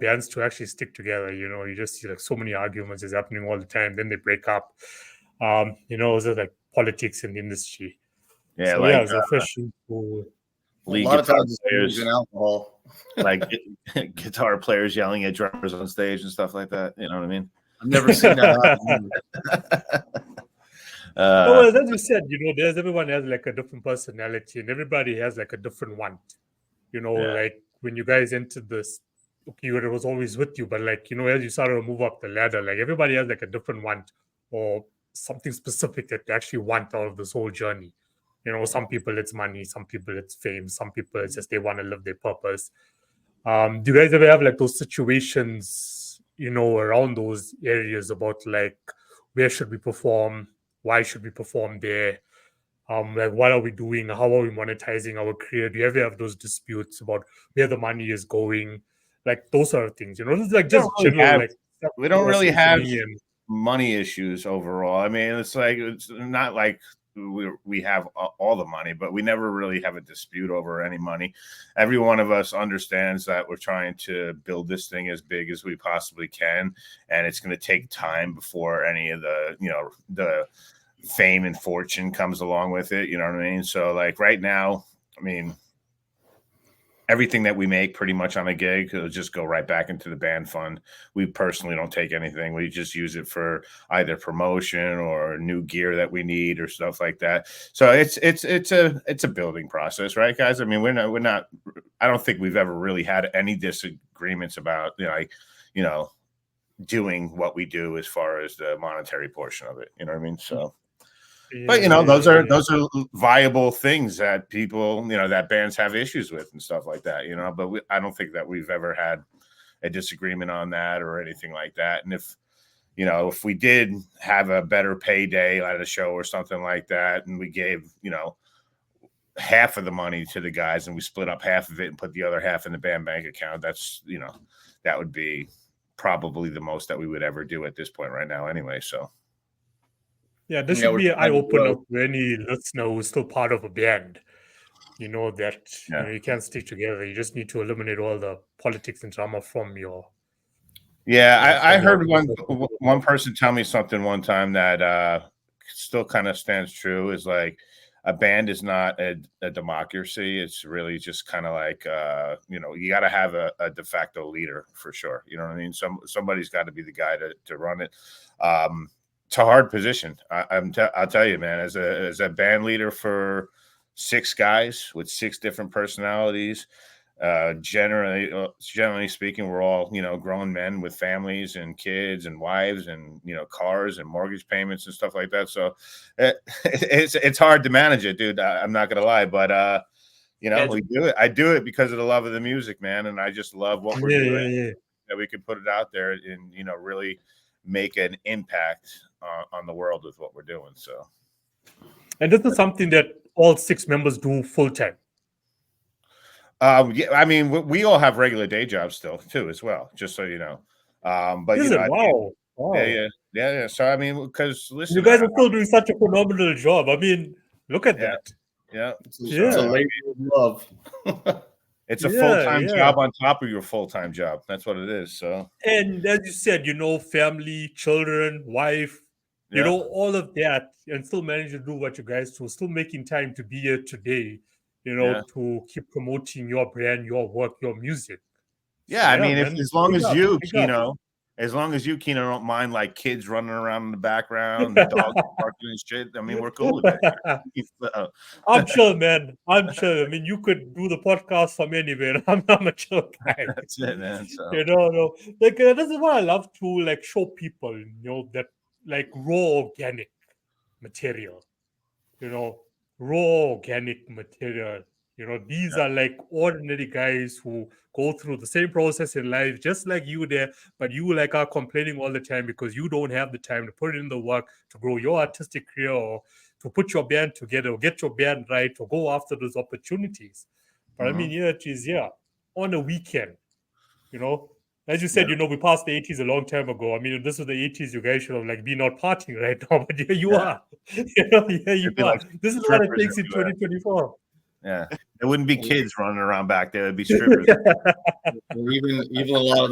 bands to actually stick together. You just see like so many arguments is happening all the time. Then they break up. It's like politics in the industry. Yeah, so, like it's refreshing to a lot of times it's using alcohol, like guitar players yelling at drummers on stage and stuff like that. You know what I mean? I've never seen that happen. As you said, everyone has like a different personality, and everybody has like a different want. Like when you guys entered this, it was always with you, but like as you started to move up the ladder, like everybody has like a different want or something specific that they actually want out of this whole journey. Some people it's money, some people it's fame, some people it's just they want to live their purpose. Do you guys ever have like those situations, around those areas about like where should we perform, why should we perform there? Like what are we doing? How are we monetizing our career? Do you ever have those disputes about where the money is going? Like those sort of things, This is like just general like we don't really for have me and money issues overall. I mean, it's not like we have all the money, but we never really have a dispute over any money. Every one of us understands that we're trying to build this thing as big as we possibly can, and it's going to take time before any of the fame and fortune comes along with it. You know what I mean? So like right now, I mean, everything that we make pretty much on a gig, it'll just go right back into the band fund. We personally don't take anything. We just use it for either promotion or new gear that we need or stuff like that. So it's a building process, right, guys? I mean, we're not, I don't think we've ever really had any disagreements about, doing what we do as far as the monetary portion of it. You know what I mean? So, but those are viable things that people, that bands have issues with and stuff like that, but I don't think that we've ever had a disagreement on that or anything like that. And if we did have a better payday at a show or something like that, and we gave, half of the money to the guys and we split up half of it and put the other half in the band bank account, that's, that would be probably the most that we would ever do at this point right now anyway. So. Yeah, this should be an eye-opener to any listener who's still part of a band. That you can't stay together. You just need to eliminate all the politics and drama from your. Yeah, I heard one person tell me something one time that still kind of stands true. Is like a band is not a democracy. It's really just kind of like you got to have a de facto leader for sure. You know what I mean? Somebody's got to be the guy to run it. It's a hard position. I'll tell you, man, as a band leader for 6 guys with 6 different personalities, generally speaking, we're all, grown men with families and kids and wives and, cars and mortgage payments and stuff like that. So it's hard to manage it, dude. I'm not going to lie, but, we do it. I do it because of the love of the music, man. And I just love what we're doing. Yeah. That we can put it out there and, really make an impact on the world with what we're doing. So, and this is something that all 6 members do full time. Yeah, I mean, we all have regular day jobs still too, as well. Just so you know. But wow. Yeah. So I mean, because listen, you guys are still doing such a phenomenal job. I mean, look at that. Yeah, it's a labor of love. It's a full-time job on top of your full-time job. That's what it is. So, and as you said, family, children, wife, all of that, and still manage to do what you guys do, still making time to be here today, to keep promoting your brand, your work, your music. Yeah, I mean, as long as you, Kino, don't mind like kids running around in the background, the dogs barking and shit. I mean, we're cool with that. I'm chill, man. I'm chill. I mean, you could do the podcast from anywhere. I'm a chill guy. That's it, man. So. Like this is what I love to like show people, that like raw organic material, raw organic material. These are like ordinary guys who go through the same process in life, just like you there, but you like are complaining all the time because you don't have the time to put in the work to grow your artistic career or to put your band together or get your band right or go after those opportunities. But I mean, it is, on a weekend, as you said, we passed the 80s a long time ago. I mean, if this was the 80s, you guys should have like been out partying right now, but here you are. Here you are. Like this is what it takes in 2024. Yeah, there wouldn't be kids running around back there. It'd be strippers. even a lot of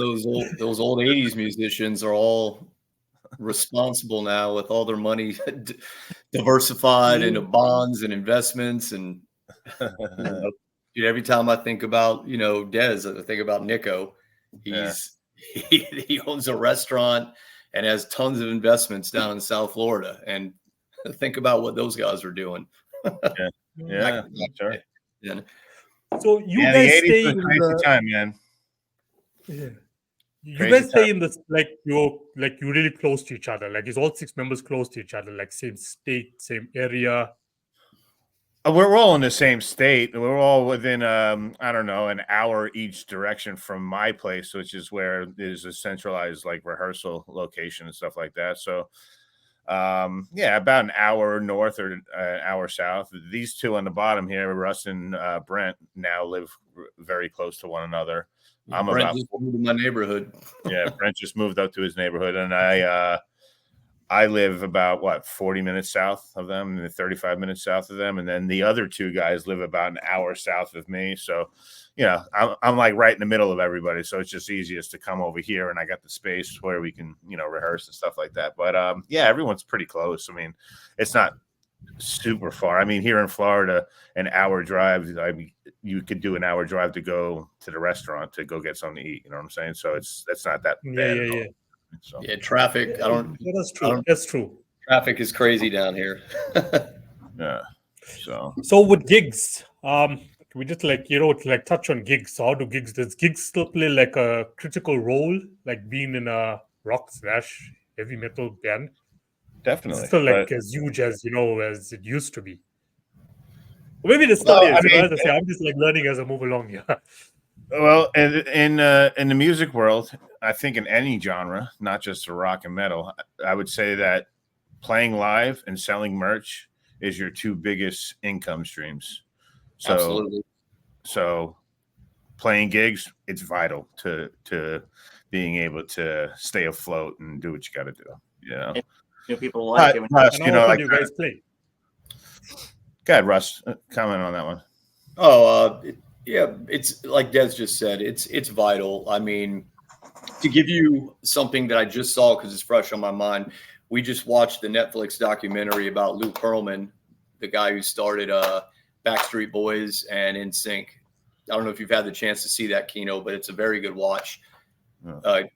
those old 80s musicians are all responsible now with all their money diversified into bonds and investments. And every time I think about Des, I think about Nico. He owns a restaurant and has tons of investments down in South Florida. And think about what those guys are doing. Yeah, sure. Yeah. So you guys stay in the time, man. Yeah. You guys stay in this you're really close to each other. Like is all 6 members close to each other, like same state, same area? We're all in the same state. We're all within, I don't know, an hour each direction from my place, which is where there's a centralized like rehearsal location and stuff like that. So, yeah, about an hour north or an hour south. These two on the bottom here, Russ and Brent, now live very close to one another. I'm Brent about just moved to my neighborhood. yeah. Brent just moved up to his neighborhood, and I live about 40 minutes south of them and 35 minutes south of them. And then the other two guys live about an hour south of me. So, you know, I'm like right in the middle of everybody. So it's just easiest to come over here, and I got the space where we can, you know, rehearse and stuff like that. But yeah, everyone's pretty close. I mean, it's not super far. I mean, here in Florida, an hour drive, you could do an hour drive to go to the restaurant to go get something to eat. You know what I'm saying? So that's not that bad. Yeah. So. Yeah, traffic. That's true. That's true. Traffic is crazy down here. Yeah. So with gigs, we just like touch on gigs. So how do gigs? Does gigs still play like a critical role, like being in a rock/heavy metal band? Definitely. It's still like as huge as as it used to be. Or maybe it still is. As I say, I'm just like learning as I move along here. Well, in the music world, I think in any genre, not just rock and metal, I would say that playing live and selling merch is your two biggest income streams. So, Absolutely. So playing gigs, it's vital to being able to stay afloat and do what you got to do. You know, people like it. Russ, You guys play. Go ahead, Russ. Comment on that one. Yeah, it's like Des just said, it's vital. I mean, to give you something that I just saw because it's fresh on my mind, we just watched the Netflix documentary about Lou Pearlman, the guy who started Backstreet Boys and NSYNC. I don't know if you've had the chance to see that, Kino, but it's a very good watch.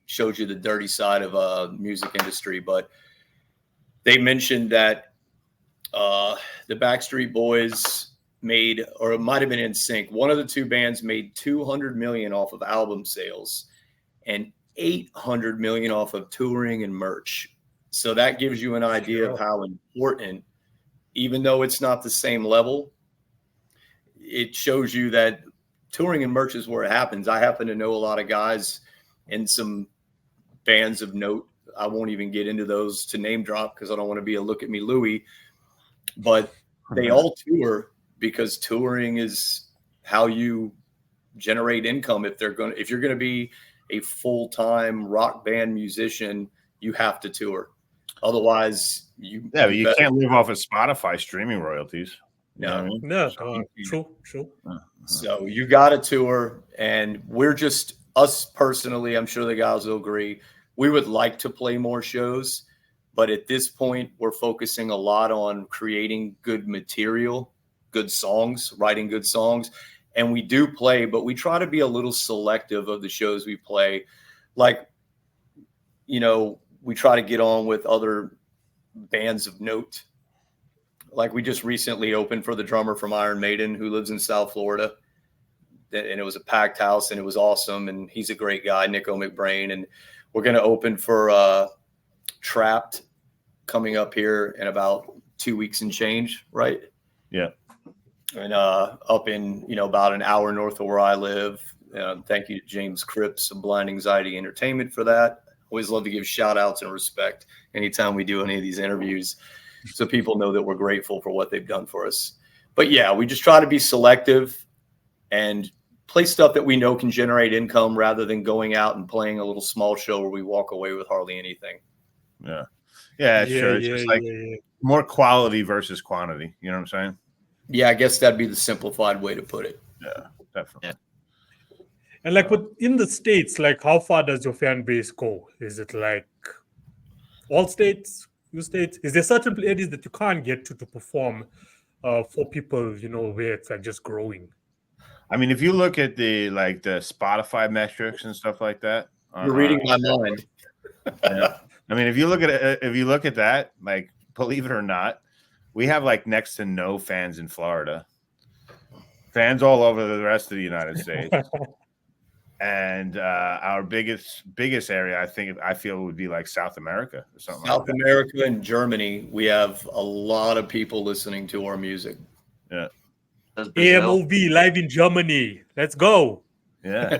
Shows you the dirty side of music industry. But they mentioned that the Backstreet Boys made, or it might have been NSYNC, one of the two bands made $200 million off of album sales and $800 million off of touring and merch. So that gives you an idea of how important, even though it's not the same level, it shows you that touring and merch is where it happens. I happen to know a lot of guys in some bands of note. I won't even get into those to name drop because I don't want to be a look at me Louie, but they all tour because touring is how you generate income. If you're going to be a full-time rock band musician, you have to tour. Otherwise, you can't live off of Spotify streaming royalties. True. So you got to tour, and we're just us personally. I'm sure the guys will agree. We would like to play more shows, but at this point, we're focusing a lot on creating good material, good songs, writing good songs. And we do play, but we try to be a little selective of the shows we play. Like, we try to get on with other bands of note. Like we just recently opened for the drummer from Iron Maiden who lives in South Florida. And it was a packed house and it was awesome. And he's a great guy, Nico McBrain. And we're going to open for Trapped coming up here in about 2 weeks and change, right? Yeah. And up in, about an hour north of where I live. Thank you to James Cripps of Blind Anxiety Entertainment for that. Always love to give shout outs and respect anytime we do any of these interviews so people know that we're grateful for what they've done for us. But yeah, we just try to be selective and play stuff that we know can generate income rather than going out and playing a little small show where we walk away with hardly anything. Yeah, sure. It's just more quality versus quantity. You know what I'm saying? Yeah, I guess that'd be the simplified way to put it. Yeah, definitely. Yeah. And like in the States, like how far does your fan base go? Is it like all states, few states? Is there certain areas that you can't get to perform for people, where it's like just growing? I mean, if you look at the Spotify metrics and stuff like that, you're reading my mind. Yeah. I mean, if you look at that, like, believe it or not, we have like next to no fans in Florida, fans all over the rest of the United States. And our biggest area, I feel would be like South America or something. South America and Germany, we have a lot of people listening to our music. Yeah. AMoV live in Germany. Let's go. Yeah.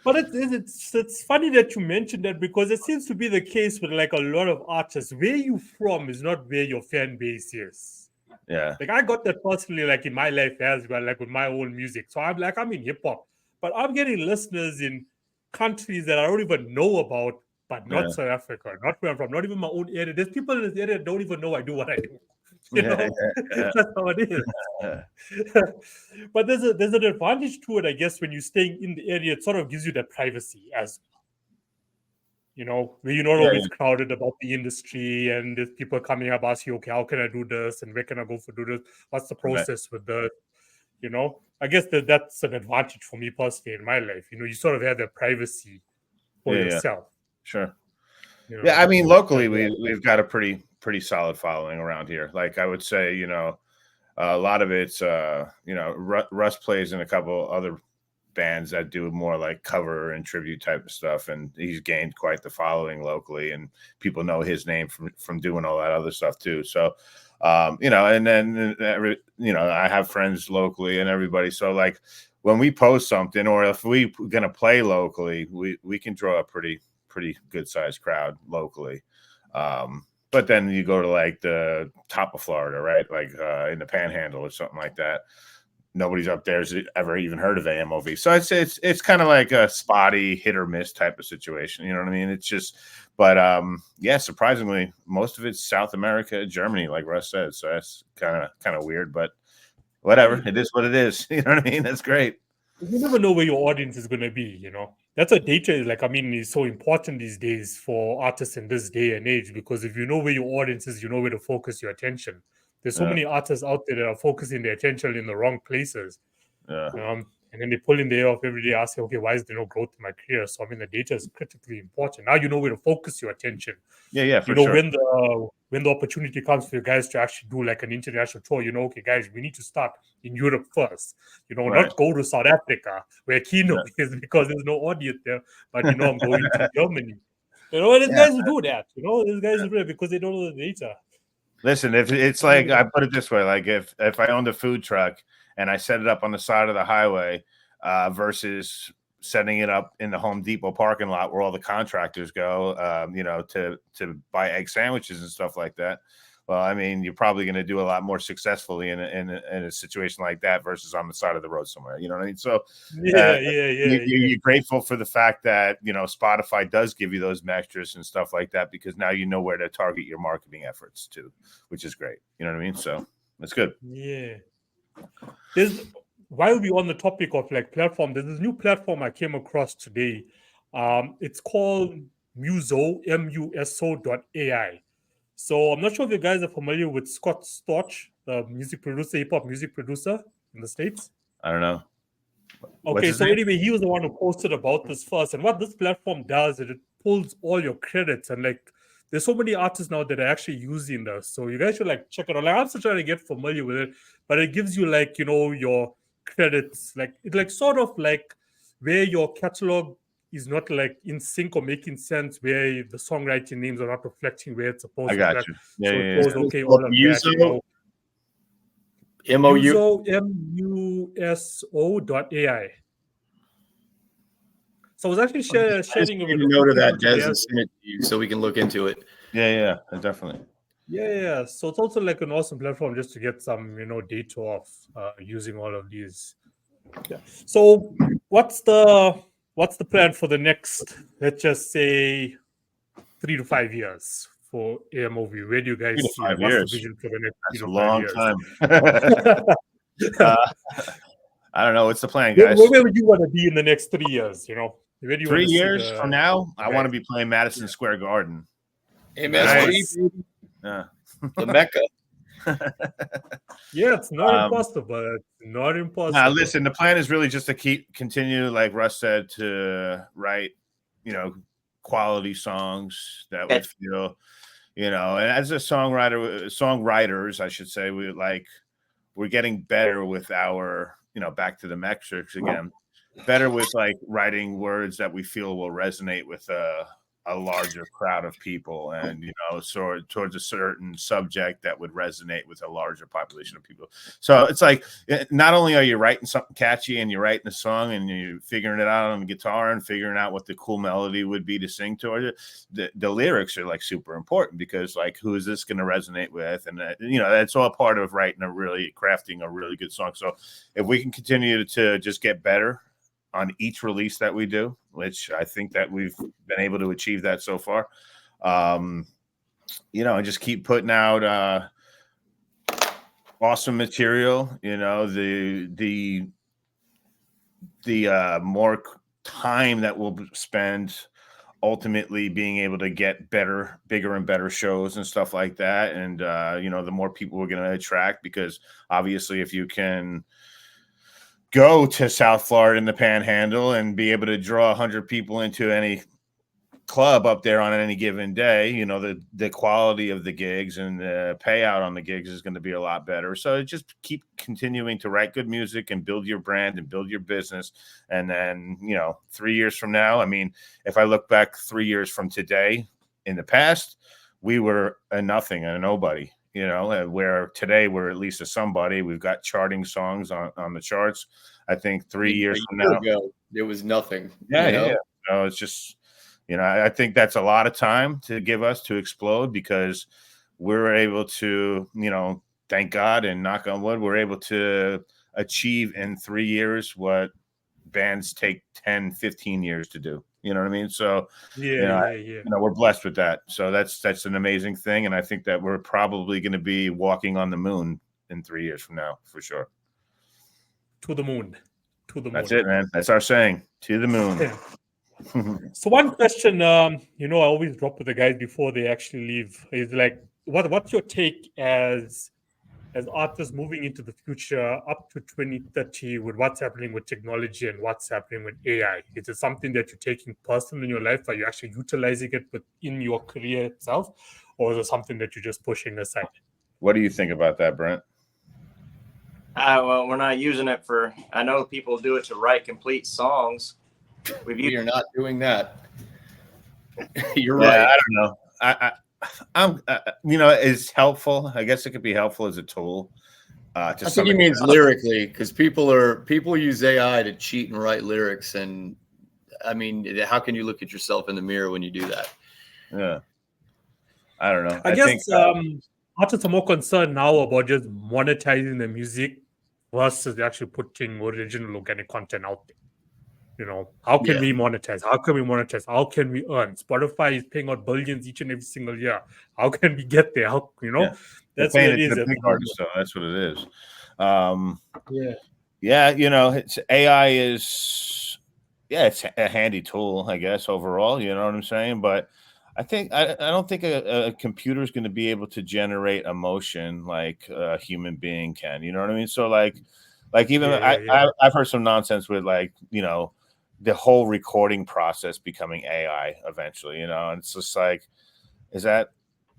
But it's funny that you mentioned that, because it seems to be the case with like a lot of artists. Where you from is not where your fan base is. Yeah. Like I got that personally, like in my life as well, like with my own music. So I'm in hip hop, but I'm getting listeners in countries that I don't even know about, but not South Africa, not where I'm from, not even my own area. There's people in this area that don't even know I do what I do. You know, that's how it is. But there's an advantage to it, I guess, when you're staying in the area. It sort of gives you that privacy, as you know, where you're not always crowded about the industry, and there's people coming up asking you, okay, how can I do this, and where can I go for do this? What's the process with the, you know? I guess that's an advantage for me personally in my life. You know, you sort of have that privacy for yourself. Sure. You know? Yeah, I mean, locally we've got a pretty solid following around here. Like I would say, you know, a lot of it's you know, Russ plays in a couple other bands that do more like cover and tribute type of stuff, and he's gained quite the following locally, and people know his name from doing all that other stuff too. So you know, and then you know, I have friends locally and everybody. So like when we post something, or if we're gonna play locally, we can draw a pretty good sized crowd locally. But then you go to like the top of Florida, right? Like in the Panhandle or something like that. Nobody's up there's ever even heard of AMoV. So I'd say it's kind of like a spotty hit or miss type of situation. You know what I mean? It's just, but yeah, surprisingly, most of it's South America, Germany, like Russ said. So that's kind of weird, but whatever. It is what it is. You know what I mean? That's great. You never know where your audience is going to be, you know. That's what data is like. I mean, it's so important these days for artists in this day and age, because if you know where your audience is, you know where to focus your attention. There's so many artists out there that are focusing their attention in the wrong places. And then they pull in the air off every day, asking, okay, why is there no growth in my career? So I mean, the data is critically important. Now you know where to focus your attention. Yeah, for you know, sure. when the opportunity comes for you guys to actually do like an international tour, you know, okay, guys, we need to start in Europe first. You know, not go to South Africa where Kino is, because there's no audience there. But you know, I'm going to Germany. You know, these guys will do that. You know, these guys will do it because they don't know the data. Listen, if it's like, I put it this way, like if I owned a food truck and I set it up on the side of the highway versus setting it up in the Home Depot parking lot where all the contractors go, you know, to buy egg sandwiches and stuff like that. Well, I mean, you're probably going to do a lot more successfully in a situation like that versus on the side of the road somewhere. You know what I mean? So you're grateful for the fact that, you know, Spotify does give you those extras and stuff like that, because now you know where to target your marketing efforts to, which is great. You know what I mean? So that's good. Yeah. While we're on the topic of like platform, there's this new platform I came across today. It's called Muso, MUSO.ai. So I'm not sure if you guys are familiar with Scott Storch, the music producer, hip hop music producer in the States. I don't know. Okay, so anyway, he was the one who posted about this first. And what this platform does is it pulls all your credits, and like there's so many artists now that are actually using this. So you guys should like check it out. Like I'm still trying to get familiar with it, but it gives you like, you know, your credits, like it like sort of like where your catalog is not like in sync or making sense, where the songwriting names are not reflecting where it's supposed to. I got you. Yeah, so yeah, it goes, okay, all of that, you know. MUSO.ai. So I was actually sharing a note of that, Des, and send it to you so we can look into it. Yeah, definitely. Yeah. So it's also like an awesome platform just to get some, you know, data off using all of these. Yeah. So what's the plan for the next, let's just say, 3 to 5 years for AMoV? Where do you guys see? What's the vision for the next 3 to 5 years? Time. I don't know. What's the plan, guys? Where would you want to be in the next 3 years? You know, where do you 3 years from now, I want to be playing Madison Square Garden. Nice. Yeah. The Mecca. Yeah, it's not impossible. It's not impossible. Now, listen, the plan is really just to continue, like Russ said, to write, you know, quality songs that we feel, you know, and as a songwriters, I should say, we're getting better with our, you know, back to the metrics again, better with like writing words that we feel will resonate with a larger crowd of people, and so towards a certain subject that would resonate with a larger population of people. So it's like, not only are you writing something catchy and you're writing a song and you're figuring it out on the guitar and figuring out what the cool melody would be to sing to it, the lyrics are like super important, because like, who is this going to resonate with? And that's all part of crafting a really good song. So if we can continue to just get better on each release that we do, which I think that we've been able to achieve that so far, and just keep putting out awesome material. The more time that we'll spend ultimately being able to get bigger and better shows and stuff like that, and the more people we're going to attract, because obviously if you can go to South Florida in the Panhandle and be able to draw 100 people into any club up there on any given day, the quality of the gigs and the payout on the gigs is going to be a lot better. So just keep continuing to write good music and build your brand and build your business. And then, 3 years from now, I mean, if I look back 3 years from today, in the past, we were a nothing and a nobody. Where today we're at least a somebody. We've got charting songs on the charts. I think 3 years from now, it was nothing. Yeah. So it's just, I think that's a lot of time to give us to explode, because we're able to, thank God and knock on wood, we're able to achieve in 3 years what bands take 10, 15 years to do. You know what I mean? So, we're blessed with that. So that's an amazing thing. And I think that we're probably going to be walking on the moon in 3 years from now, for sure. To the moon. That's it, man. That's our saying. To the moon. Yeah. So one question, I always drop with the guys before they actually leave is like, what's your take as artists moving into the future up to 2030 with what's happening with technology and what's happening with AI? Is it something that you're taking personally in your life? Are you actually utilizing it within your career itself? Or is it something that you're just pushing aside? What do you think about that, Brent? Well, we're not using it for, I know people do it to write complete songs. We are not doing that. You're right. I don't know. I'm it's helpful. I guess it could be helpful as a tool. I think he means lyrically, because people use AI to cheat and write lyrics, and I mean, how can you look at yourself in the mirror when you do that? Yeah, I don't know. I guess artists are more concerned now about just monetizing the music versus actually putting original organic content out there. How can we monetize? How can we monetize? How can we earn? Spotify is paying out billions each and every single year. How can we get there? That's what it is. The big artist, though. That's what it is. It's AI is, it's a handy tool, I guess, overall. You know what I'm saying? But I don't think a computer is going to be able to generate emotion like a human being can. You know what I mean? So like even I've heard some nonsense with the whole recording process becoming AI eventually, and it's just like, is that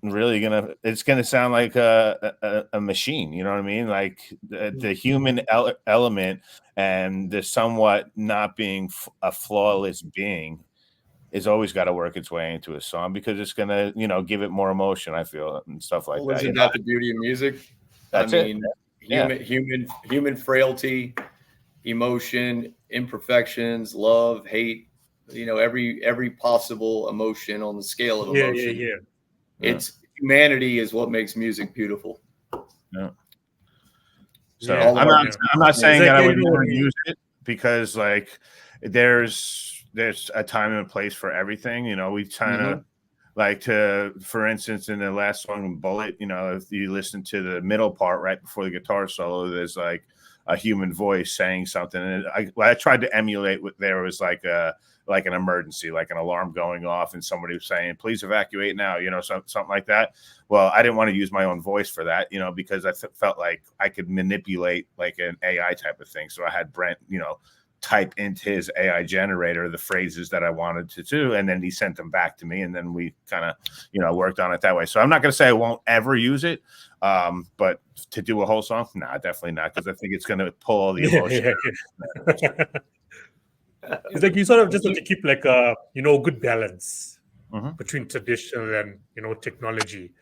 really it's gonna sound like a machine? You know what I mean? Like the human element and the somewhat not being a flawless being is always got to work its way into a song, because it's gonna, give it more emotion, I feel, and stuff like that. Isn't that the beauty of music? That's it. Human frailty, emotion, imperfections, love, hate, every possible emotion on the scale of emotion. It's humanity is what makes music beautiful. Yeah. So I'm not saying that I would never use it, because like there's a time and a place for everything. We kind of like for instance, in the last song, Bullet, if you listen to the middle part right before the guitar solo, there's like a human voice saying something. And I tried to emulate what there was like an emergency, like an alarm going off and somebody was saying, please evacuate now, something like that. Well, I didn't want to use my own voice for that, because I felt like I could manipulate like an AI type of thing. So I had Brent, type into his AI generator the phrases that I wanted to do, and then he sent them back to me, and then we kind of worked on it that way. So I'm not going to say I won't ever use it, but to do a whole song, nah, definitely not, because I think it's going to pull all the emotion. It's like you sort of just have to keep like a good balance. between traditional and technology.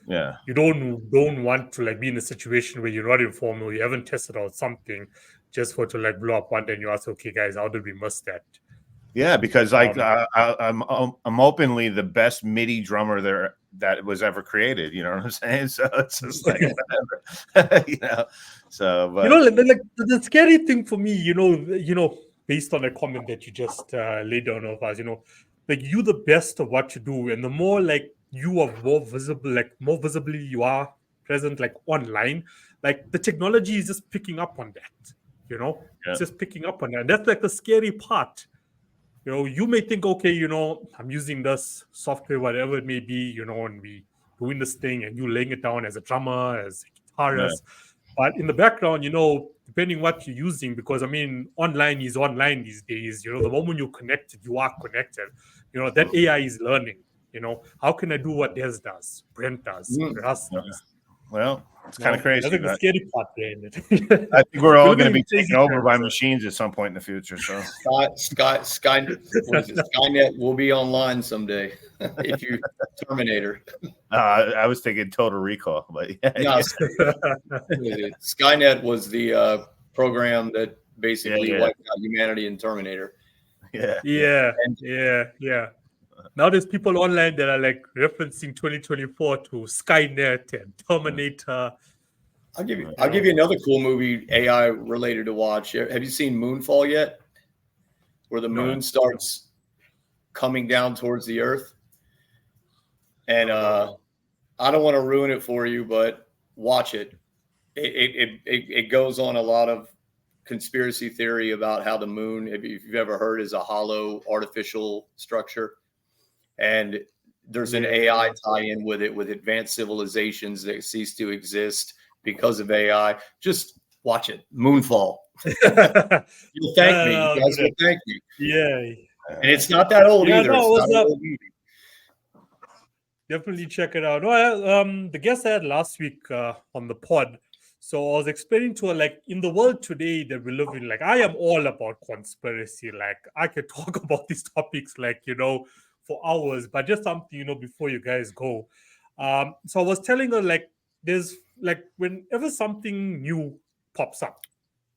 Yeah. You don't want to like be in a situation where you're not informed or you haven't tested out something just for it to like blow up one day and you ask, okay, guys, how did we miss that? Yeah, because like I'm openly the best MIDI drummer there that was ever created. You know what I'm saying? So it's just like whatever, So, but like the scary thing for me, based on a comment that you just laid down of us, like you the best of what you do, and the more like you are more visible, like more visibly you are present, like online, like the technology is just picking up on that. It's just picking up on that. And that's like the scary part. You may think, okay, I'm using this software, whatever it may be, and we doing this thing, and you laying it down as a drummer, as a guitarist. But in the background, depending what you're using, because I mean, online is online these days. The moment you're connected, you are connected. That AI is learning. How can I do what Des does, Brent does, Russ does? Well, it's kind of crazy. I think the scary part there in it. I think we're all going to be taken over by machines at some point in the future. So Skynet will be online someday. If you Terminator. I was thinking Total Recall, but Skynet was the program that basically wiped out humanity in Terminator. Yeah. Now there's people online that are like referencing 2024 to Skynet and Terminator. I'll give you another cool movie AI related to watch. Have you seen Moonfall yet? Where the moon starts coming down towards the earth. And I don't want to ruin it for you, but watch it. It goes on a lot of conspiracy theory about how the moon, if you've ever heard, is a hollow artificial structure. And there's an AI tie-in with it, with advanced civilizations that cease to exist because of AI. Just watch it. Moonfall. You'll thank me. You guys will thank me. Yeah. And it's not that old either. Definitely check it out. The guest I had last week on the pod. So I was explaining to her, like, in the world today that we live in, like, I am all about conspiracy. Like, I could talk about these topics, like, for hours, but just something, before you guys go. So I was telling her, like, there's, like, whenever something new pops up,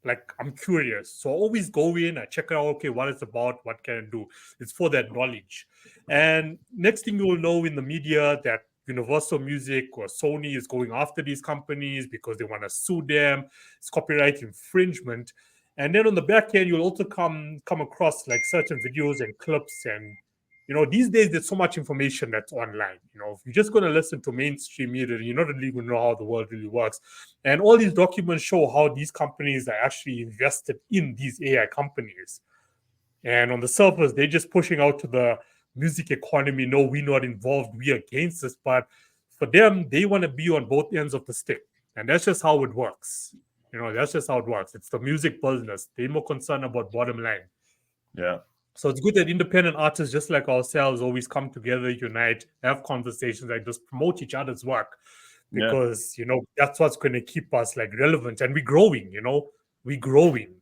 like, I'm curious. So I always go in, I check out, okay, what it's about, what can I do? It's for that knowledge. And next thing you will know in the media that Universal Music or Sony is going after these companies because they want to sue them. It's copyright infringement. And then on the back end, you'll also come across like certain videos and clips. And, these days there's so much information that's online. If you're just going to listen to mainstream media, you're not really going to know how the world really works. And all these documents show how these companies are actually invested in these AI companies. And on the surface, they're just pushing out to the music economy. No, we're not involved. We're against this. But for them, they want to be on both ends of the stick. And that's just how it works. That's just how it works. It's the music business. They're more concerned about bottom line. Yeah. So it's good that independent artists just like ourselves always come together, unite, have conversations, like just promote each other's work. Because, that's what's going to keep us like relevant. And we're growing, we're growing.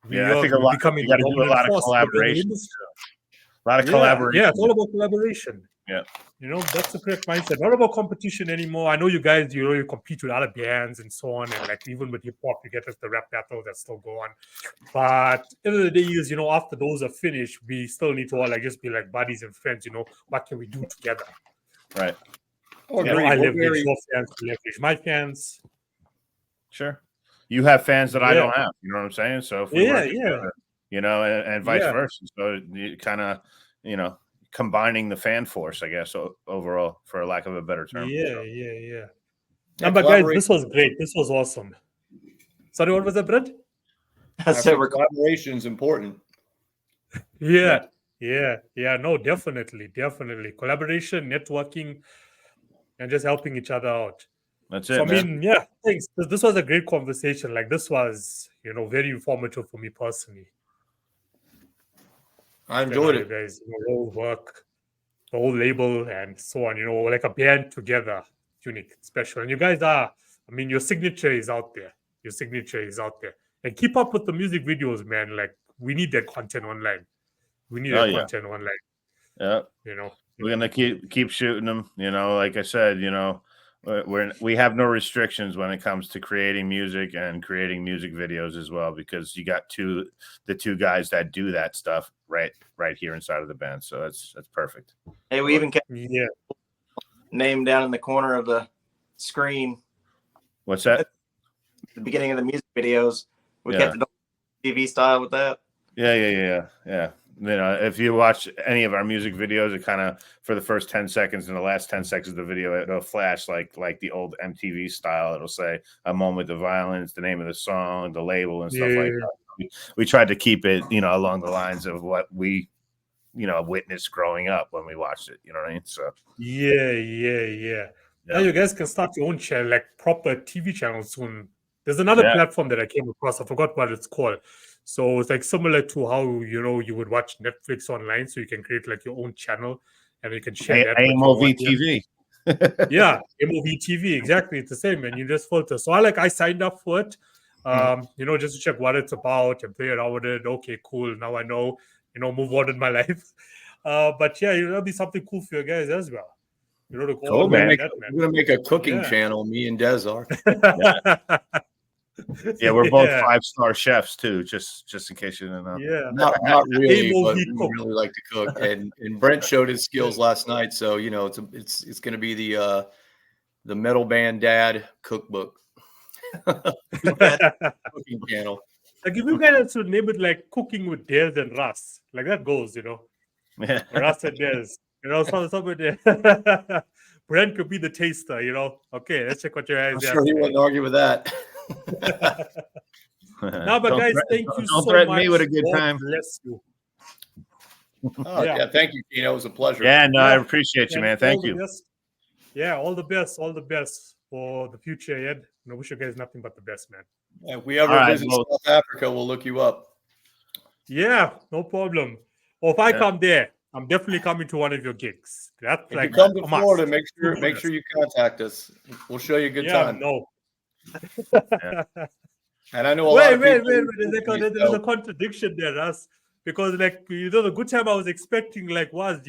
I think becoming a lot of collaboration. A lot of collaboration. Yeah, it's all about collaboration. Yeah. That's the correct mindset. Not about competition anymore. I know you guys, you compete with other bands and so on. And like even with hip hop, you get the rap battles that still go on. But at the end of the day is, after those are finished, we still need to all like just be like buddies and friends, what can we do together? Right. I leverage your fans, leverage my fans. Sure. You have fans that I don't have. You know what I'm saying? So if we work together, and vice versa. So you kind of, combining the fan force, I guess, overall, for lack of a better term. Yeah. But guys, this was great. This was awesome. Sorry, what was that, Brent? I said collaboration is important. Yeah. No, definitely. Collaboration, networking, and just helping each other out. That's it. So, I mean, thanks. This was a great conversation. Like, this was, very informative for me personally. I enjoyed it. Guys, the whole work, the whole label, and so on. Like a band together, unique, special. And you guys are, your signature is out there. And keep up with the music videos, man. Like, we need that content online. Content online. Yeah. You know, We're gonna keep shooting them. Like I said, we have no restrictions when it comes to creating music and creating music videos as well, because you got the two guys that do that stuff right here inside of the band. So that's perfect. Hey, we even kept yeah. name down in the corner of the screen. What's that? At the beginning of the music videos, we Yeah. kept it TV style with that. Yeah. If you watch any of our music videos, it kind of, for the first 10 seconds and the last 10 seconds of the video, it'll flash like the old MTV style. It'll say a moment of violence, the name of the song, the label, and stuff like that. We tried to keep it, along the lines of what we, witnessed growing up when we watched it. You know what I mean? So Yeah. Now you guys can start your own channel, like proper TV channel soon. There's another platform that I came across. I forgot what it's called. So it's like similar to how you would watch Netflix online. So you can create like your own channel and you can share that. AMoV TV. Yeah, AMoV TV, exactly. It's the same, and you just filter. So I signed up for it, just to check what it's about and play around with it. Okay, cool. Now I know, move on in my life. But yeah, that'll be something cool for you guys as well. To go cool, man. We're gonna make a cooking channel. Me and Des are. Yeah, we're both 5-star chefs too. Just in case you didn't know. Yeah, not really, but we really like to cook. And Brent showed his skills last night, so it's going to be the metal band dad cookbook cooking channel. Like if you guys should name it like Cooking with Des and Russ, like that goes, Yeah. Russ and Des, somebody there. Brent could be the taster, Okay, let's check what your guys. I'm sure he wouldn't argue with that. No, but guys, thank you so much. Don't threaten me with a good time. Bless you. Oh, yeah, thank you, Kino. It was a pleasure. Yeah, no, I appreciate you, man. Thank you. Yeah, all the best for the future, Ed. I wish you guys nothing but the best, man. If we ever visit South Africa, we'll look you up. Yeah, no problem. Or if I come there, I'm definitely coming to one of your gigs. That's if like you come to Florida, make sure you contact us. We'll show you a good time. No. And I know a lot of people. Wait. There's a contradiction there, Russ. Because the good time I was expecting was,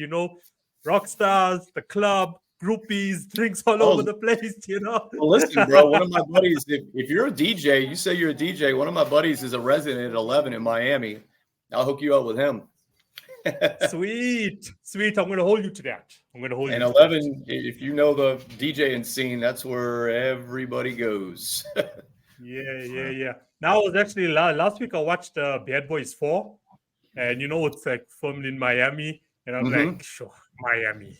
rock stars, the club, groupies, drinks all over the place, Well, listen, bro, one of my buddies, if you're a DJ, you say you're a DJ, one of my buddies is a resident at 11 in Miami. I'll hook you up with him. Sweet. I'm going to hold you to that. And 11, if you know the DJing scene, that's where everybody goes. Yeah. Now, it was actually last week I watched Bad Boys 4. And it's like filmed in Miami. And I'm like, sure, Miami.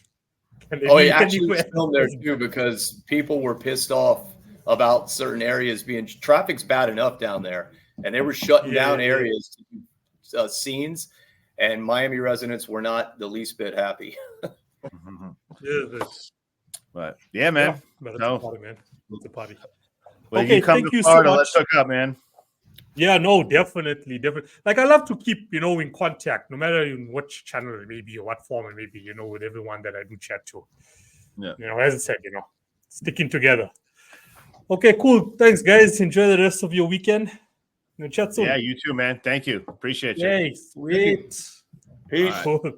It actually was filmed there too because people were pissed off about certain areas traffic's bad enough down there. And they were shutting down areas to do scenes. And Miami residents were not the least bit happy. But yeah, man. Yeah, but it's a party, man. It's a party. Well, you come to Florida, let's hook up, man. Yeah, no, definitely. Like I love to keep, in contact, no matter in which channel it may be or what form it may be, with everyone that I do chat to. Yeah. As I said, sticking together. Okay, cool. Thanks, guys. Enjoy the rest of your weekend. Chat soon. Yeah, you too, man. Thank you. Appreciate you. Hey, sweet. Peace. Cool.